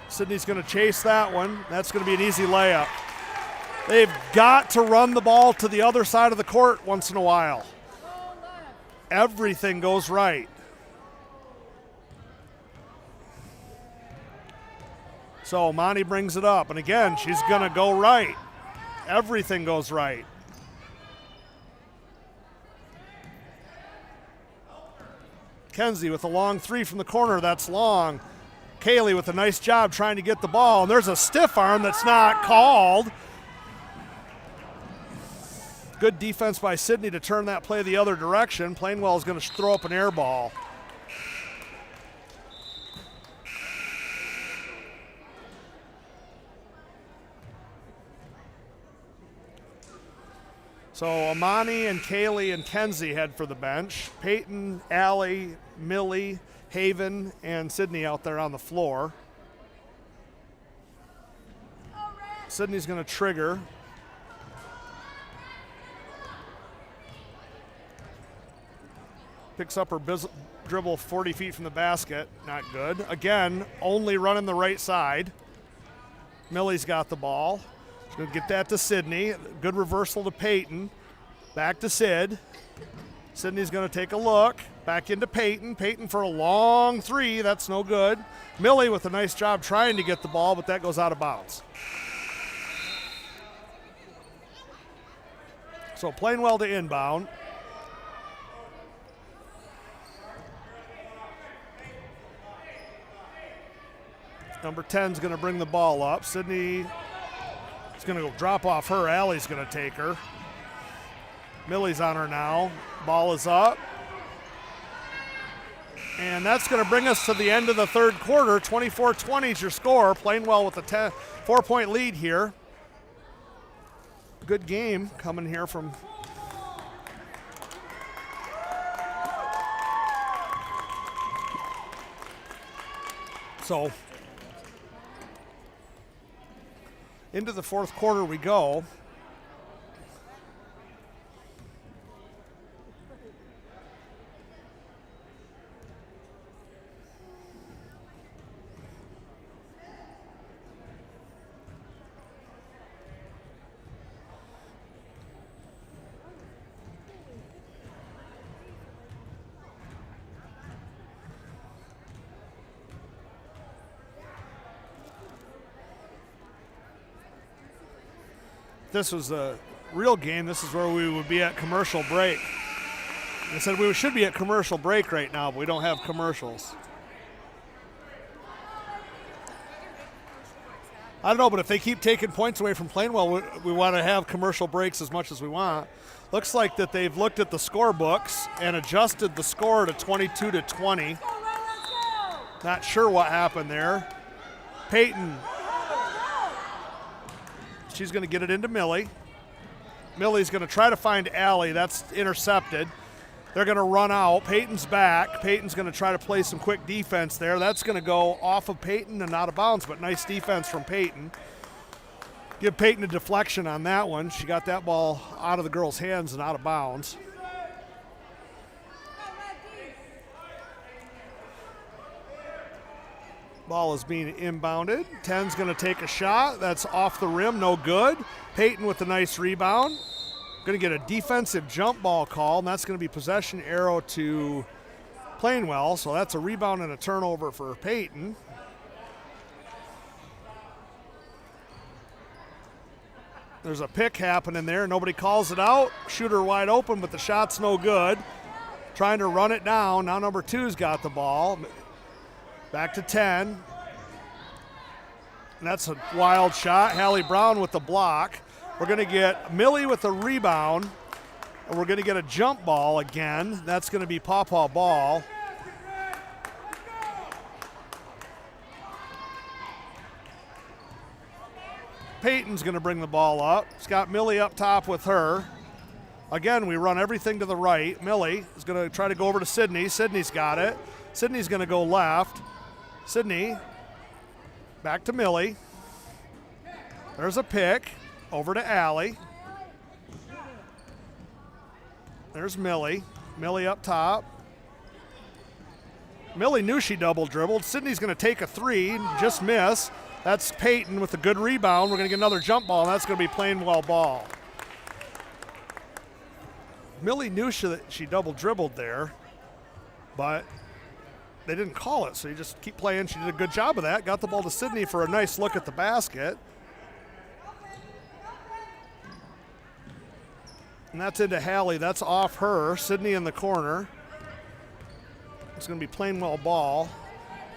Sydney's going to chase that one. That's going to be an easy layup. They've got to run the ball to the other side of the court once in a while. Everything goes right. So Monty brings it up, and again, she's going to go right. Everything goes right. Kenzie with a long three from the corner. That's long. Kaylee with a nice job trying to get the ball, and there's a stiff arm that's not called. Good defense by Sydney to turn that play the other direction. Plainwell is going to throw up an air ball. So Amani and Kaylee and Kenzie head for the bench. Peyton, Allie, Millie, Haven, and Sydney out there on the floor. Sydney's going to trigger. Picks up her dribble 40 feet from the basket. Not good. Again, only running the right side. Millie's got the ball. She's going to get that to Sydney. Good reversal to Peyton. Back to Sid. Sydney's going to take a look. Back into Peyton. Peyton for a long three. That's no good. Millie with a nice job trying to get the ball, but that goes out of bounds. So Plainwell to inbound. Number 10 is going to bring the ball up. Sydney is going to go drop off her. Allie's going to take her. Millie's on her now. Ball is up. And that's going to bring us to the end of the third quarter. 24-20 is your score. Plainwell with a 4-point lead here. Good game coming here from so into the fourth quarter we go. If this was a real game, this is where we would be at commercial break. I said we should be at commercial break right now, but we don't have commercials. I don't know, but if they keep taking points away from Plainwell, we want to have commercial breaks as much as we want. Looks like that they've looked at the scorebooks and adjusted the score to 22-20. Not sure what happened there. Peyton. She's going to get it into Millie. Millie's going to try to find Allie. That's intercepted. They're going to run out. Peyton's back. Peyton's going to try to play some quick defense there. That's going to go off of Peyton and out of bounds, but nice defense from Peyton. Give Peyton a deflection on that one. She got that ball out of the girl's hands and out of bounds. Ball is being inbounded. 10's going to take a shot. That's off the rim, no good. Peyton with a nice rebound. Going to get a defensive jump ball call, and that's going to be possession arrow to Plainwell. So that's a rebound and a turnover for Peyton. There's a pick happening there. Nobody calls it out. Shooter wide open, but the shot's no good. Trying to run it down. Now number 2's got the ball. Back to 10. And that's a wild shot. Hallie Brown with the block. We're going to get Millie with a rebound. And we're going to get a jump ball again. That's going to be Paw Paw ball. Peyton's going to bring the ball up. It's got Millie up top with her. Again, we run everything to the right. Millie is going to try to go over to Sydney. Sydney's got it. Sydney's going to go left. Sydney, back to Millie. There's a pick, over to Allie. There's Millie. Millie up top. Millie knew she double dribbled. Sydney's going to take a three, just miss. That's Peyton with a good rebound. We're going to get another jump ball, and that's going to be Plainwell ball. Millie knew she double dribbled there, but they didn't call it, so you just keep playing. She did a good job of that. Got the ball to Sydney for a nice look at the basket. And that's into Hallie. That's off her. Sydney in the corner. It's going to be Plainwell ball.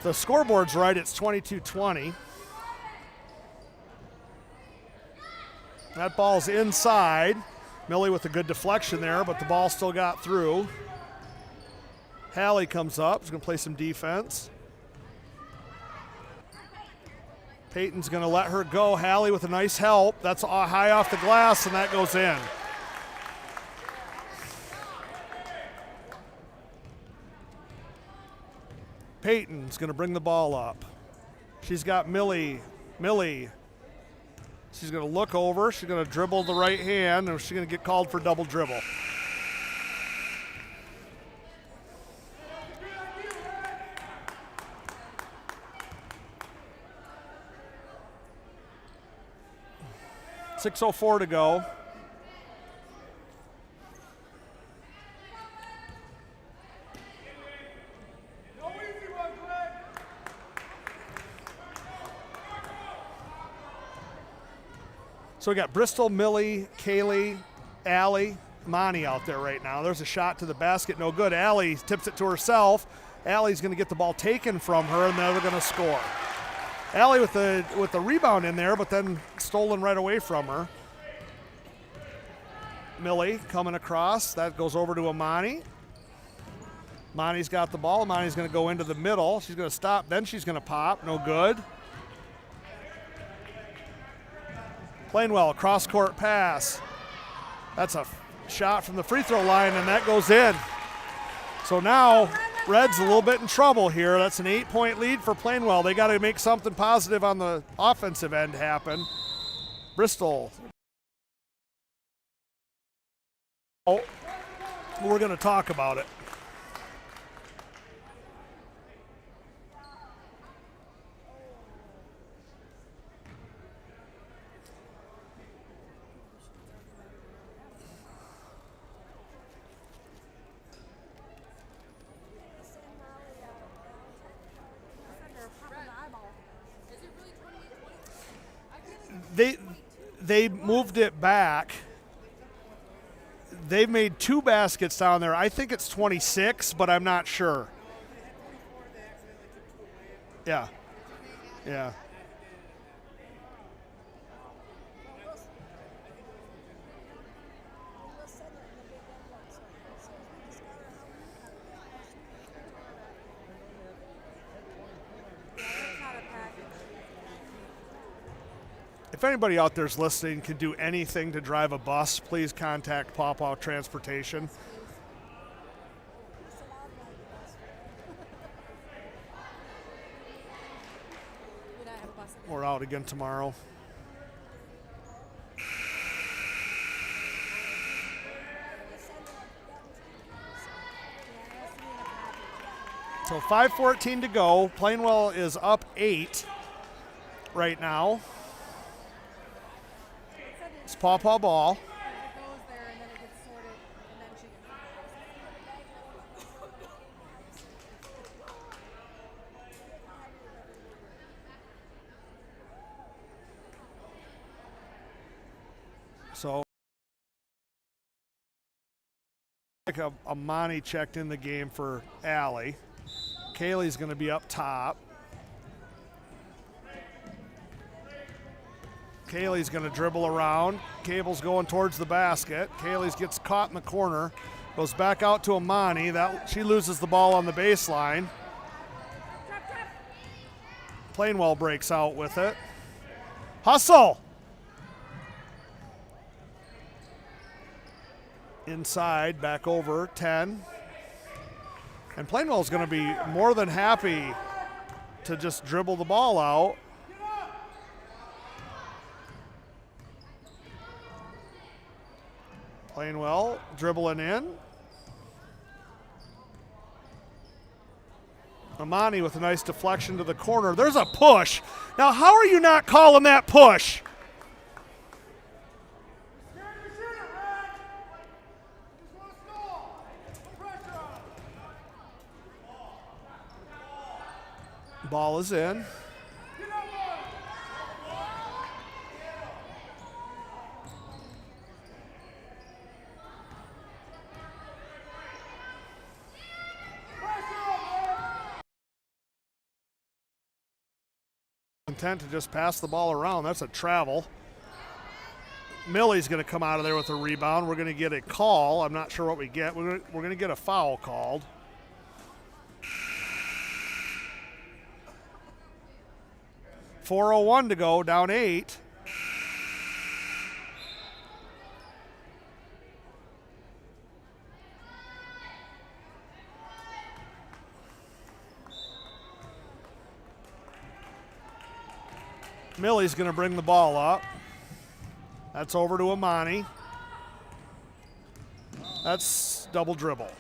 The scoreboard's right. It's 22-20. That ball's inside. Millie with a good deflection there, but the ball still got through. Hallie comes up. She's going to play some defense. Peyton's going to let her go. Hallie with a nice help. That's high off the glass, and that goes in. Peyton's going to bring the ball up. She's got Millie. She's going to look over. She's going to dribble the right hand, and she's going to get called for double dribble. .604 to go. So we got Bristol, Millie, Kaylee, Allie, Monty out there right now. There's a shot to the basket, no good. Allie tips it to herself. Allie's going to get the ball taken from her, and then they're going to score. Allie with the rebound in there, but then stolen right away from her. Millie coming across. That goes over to Amani. Amani's got the ball. Amani's going to go into the middle. She's going to stop. Then she's going to pop. No good. Plainwell, cross-court pass. That's a shot from the free throw line, and that goes in. So now Red's a little bit in trouble here. That's an 8-point lead for Plainwell. They got to make something positive on the offensive end happen. Bristol. Oh, we're going to talk about it. They moved it back. They've made 2 baskets down there. I think it's 26, but I'm not sure. Yeah. Yeah. If anybody out there's listening can do anything to drive a bus, please contact Paw Paw Transportation. We're out again tomorrow. So 5:14 to go. Plainwell is up 8 right now. It's Paw Paw ball. So Amani checked in the game for Allie. Kaylee's going to be up top. Kaylee's going to dribble around. Cable's going towards the basket. Kaylee's gets caught in the corner. Goes back out to Amani. She loses the ball on the baseline. Plainwell breaks out with it. Hustle! Inside, back over, 10. And Plainwell's going to be more than happy to just dribble the ball out. Plainwell dribbling in. Amani with a nice deflection to the corner. There's a push. Now, how are you not calling that push? Ball is in. Intent to just pass the ball around. That's a travel. Millie's going to come out of there with a rebound. We're going to get a call. I'm not sure what we get. We're going to get a foul called. .401 to go, down 8. Millie's going to bring the ball up. That's over to Amani. That's double dribble.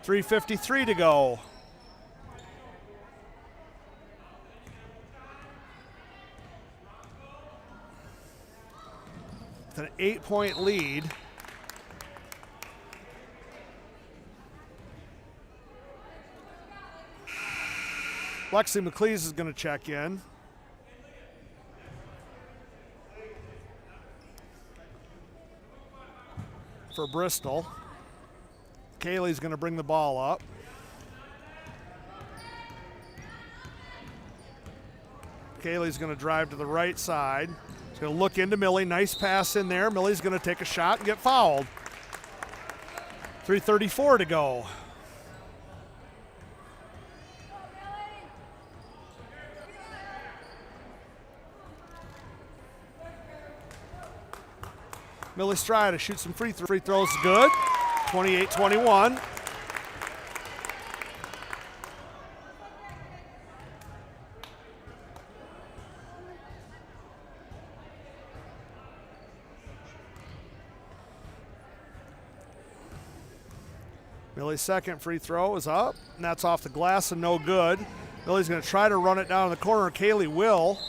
.353 to go. With an 8-point lead. Lexi McLeese is going to check in. For Bristol. Kaylee's going to bring the ball up. Kaylee's going to drive to the right side. She's going to look into Millie. Nice pass in there. Millie's going to take a shot and get fouled. 3:34 to go. Millie Stride to shoot some free throws. Good. 28-21. Millie's second free throw is up, and that's off the glass and no good. Millie's going to try to run it down in the corner. Kaylee will.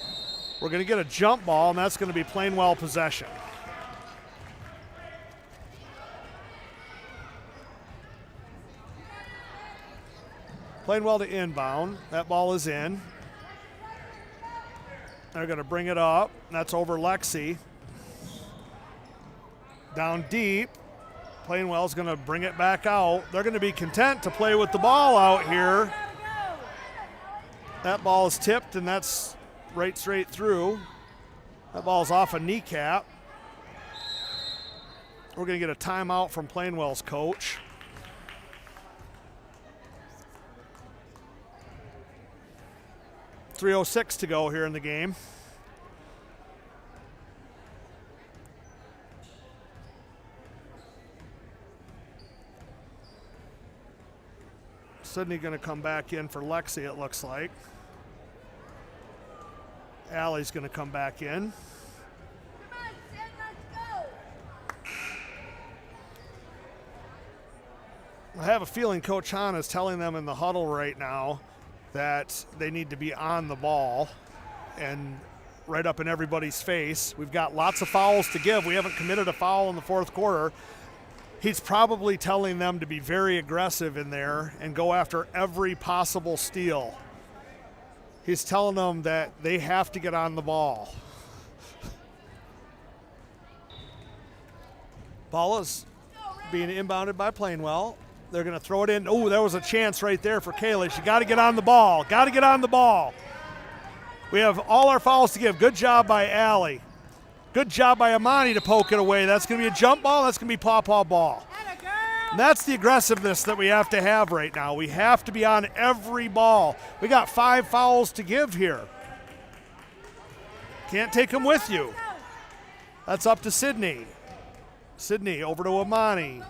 We're going to get a jump ball, and that's going to be Plainwell possession. Plainwell to inbound. That ball is in. They're going to bring it up. That's over Lexi. Down deep. Plainwell's going to bring it back out. They're going to be content to play with the ball out here. That ball is tipped, and that's right straight through. That ball's off a kneecap. We're going to get a timeout from Plainwell's coach. .306 to go here in the game. Sydney going to come back in for Lexi, it looks like. Allie's going to come back in. Come on, Sid, let's go. I have a feeling Coach Hahn is telling them in the huddle right now that they need to be on the ball and right up in everybody's face. We've got lots of fouls to give. We haven't committed a foul in the fourth quarter. He's probably telling them to be very aggressive in there and go after every possible steal. He's telling them that they have to get on the ball. Ball is being inbounded by Plainwell. They're going to throw it in. Oh, there was a chance right there for Kaylee. She got to get on the ball. Got to get on the ball. We have all our fouls to give. Good job by Allie. Good job by Amani to poke it away. That's going to be a jump ball. That's going to be Paw Paw ball. And that's the aggressiveness that we have to have right now. We have to be on every ball. We got 5 fouls to give here. Can't take them with you. That's up to Sydney. Sydney over to Amani.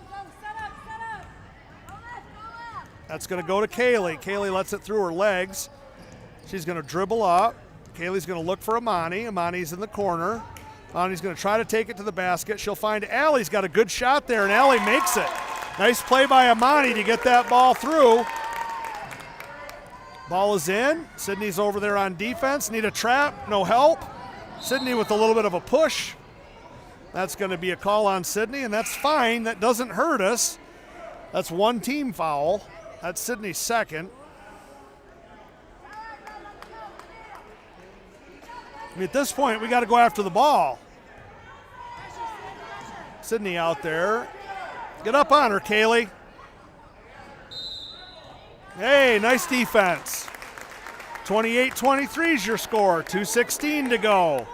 That's going to go to Kaylee. Kaylee lets it through her legs. She's going to dribble up. Kaylee's going to look for Amani. Amani's in the corner. Amani's going to try to take it to the basket. She'll find Allie's got a good shot there, and Allie makes it. Nice play by Amani to get that ball through. Ball is in. Sydney's over there on defense. Need a trap. No help. Sydney with a little bit of a push. That's going to be a call on Sydney, and that's fine. That doesn't hurt us. That's one team foul. That's Sydney's second. I mean, at this point, we got to go after the ball. Sydney out there. Get up on her, Kaylee. Hey, nice defense. 28-23 is your score. 2:16 to go.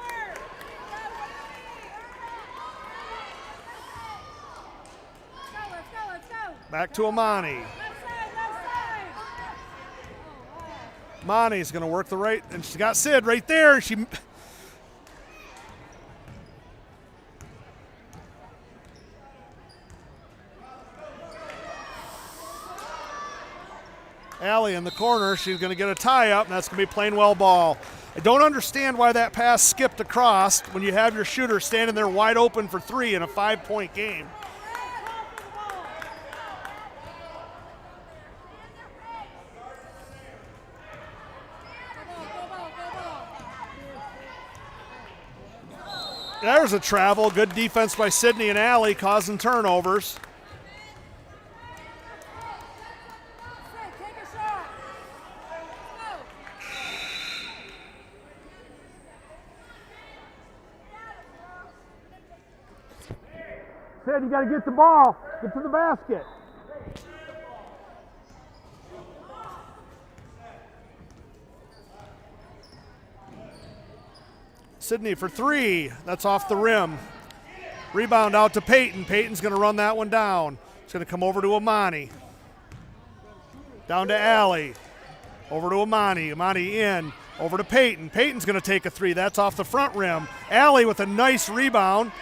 Back to Amani. Amani's going to work the right, and she's got Sid right there. Allie in the corner. She's going to get a tie up, and that's going to be Plainwell ball. I don't understand why that pass skipped across when you have your shooter standing there wide open for three in a 5-point game. There's a travel. Good defense by Sydney and Allie, causing turnovers. Sid, you got to get the ball. Get to the basket. Sydney for three. That's off the rim. Rebound out to Peyton. Peyton's going to run that one down. It's going to come over to Amani. Down to Allie. Over to Amani. Amani in. Over to Peyton. Peyton's going to take a three. That's off the front rim. Allie with a nice rebound.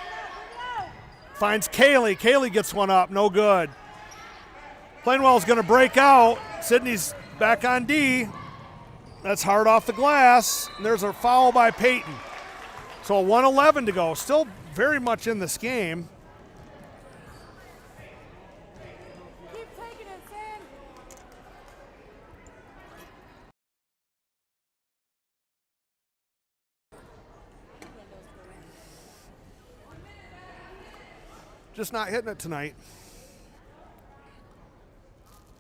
Finds Kaylee. Kaylee gets one up. No good. Plainwell's going to break out. Sydney's back on D. That's hard off the glass. And there's a foul by Peyton. So 1:11 to go. Still very much in this game. Keep taking it, Sam. Just not hitting it tonight.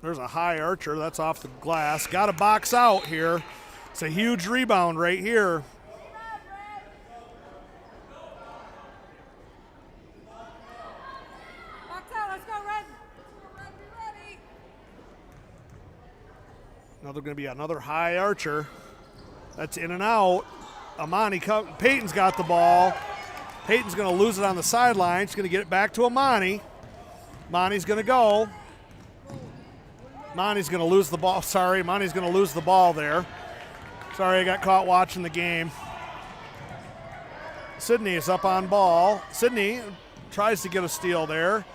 There's a high archer. That's off the glass. Got to box out here. It's a huge rebound right here. Another going to be another high archer. That's in and out. Amani, Peyton's got the ball. Peyton's going to lose it on the sideline. She's going to get it back to Amani. Amani's going to go. Amani's going to lose the ball. Sorry, Amani's going to lose the ball there. Sorry, I got caught watching the game. Sydney is up on ball. Sydney tries to get a steal there.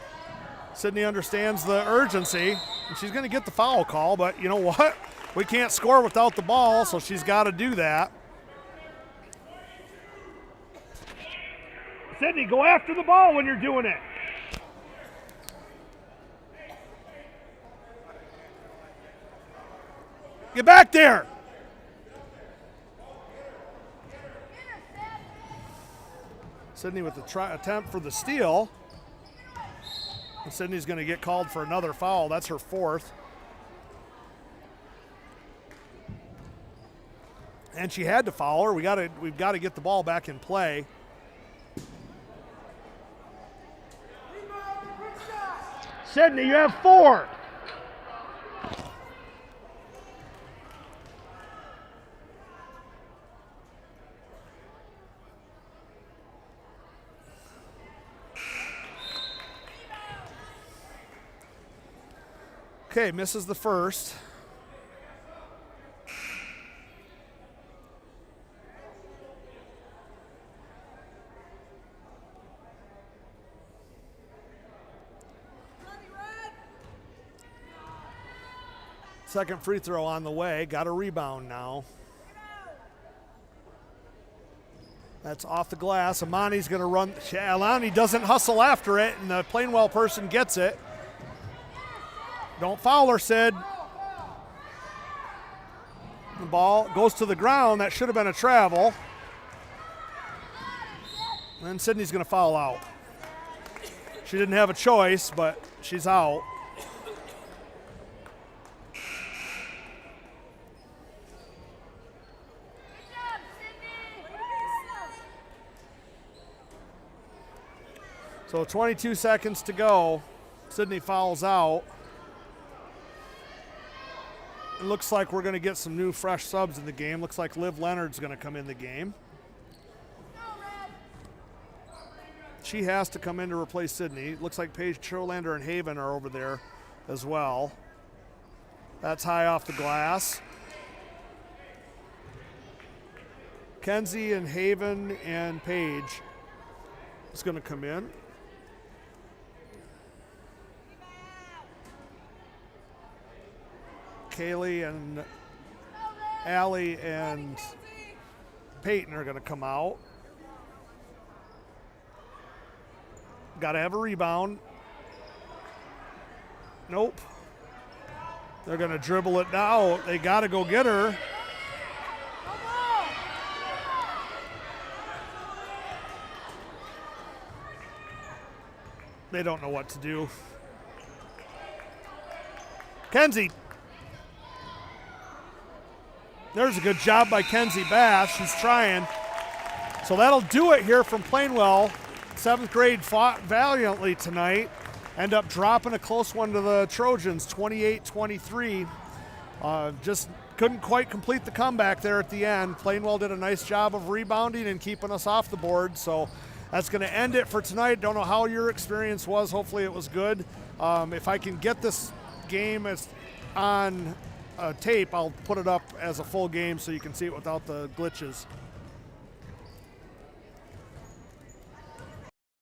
Sydney understands the urgency, and she's going to get the foul call, but you know what? We can't score without the ball, so she's got to do that. Sydney, go after the ball when you're doing it. Get back there. Sydney with the attempt for the steal. And Sydney's going to get called for another foul. That's her fourth. And she had to foul her. We've got to get the ball back in play. Sydney, you have four. Okay, misses the first. Second free throw on the way. Got a rebound now. That's off the glass. Amani's going to run. Alani doesn't hustle after it, and the Plainwell person gets it. Don't foul her, Sid. The ball goes to the ground. That should have been a travel. And Sydney's going to foul out. She didn't have a choice, but she's out. So 22 seconds to go. Sydney fouls out. It looks like we're going to get some new fresh subs in the game. Looks like Liv Leonard's going to come in the game. She has to come in to replace Sydney. Looks like Paige Trolander and Haven are over there as well. That's high off the glass. Kenzie and Haven and Paige is going to come in. Kaylee and Allie and Peyton are going to come out. Got to have a rebound. Nope. They're going to dribble it now. They got to go get her. They don't know what to do. Kenzie. There's a good job by Kenzie Bass. She's trying. So that'll do it here from Plainwell. 7th grade fought valiantly tonight. End up dropping a close one to the Trojans, 28-23. Just couldn't quite complete the comeback there at the end. Plainwell did a nice job of rebounding and keeping us off the board. So that's going to end it for tonight. Don't know how your experience was. Hopefully it was good. If I can get this game on tape, I'll put it up as a full game so you can see it without the glitches.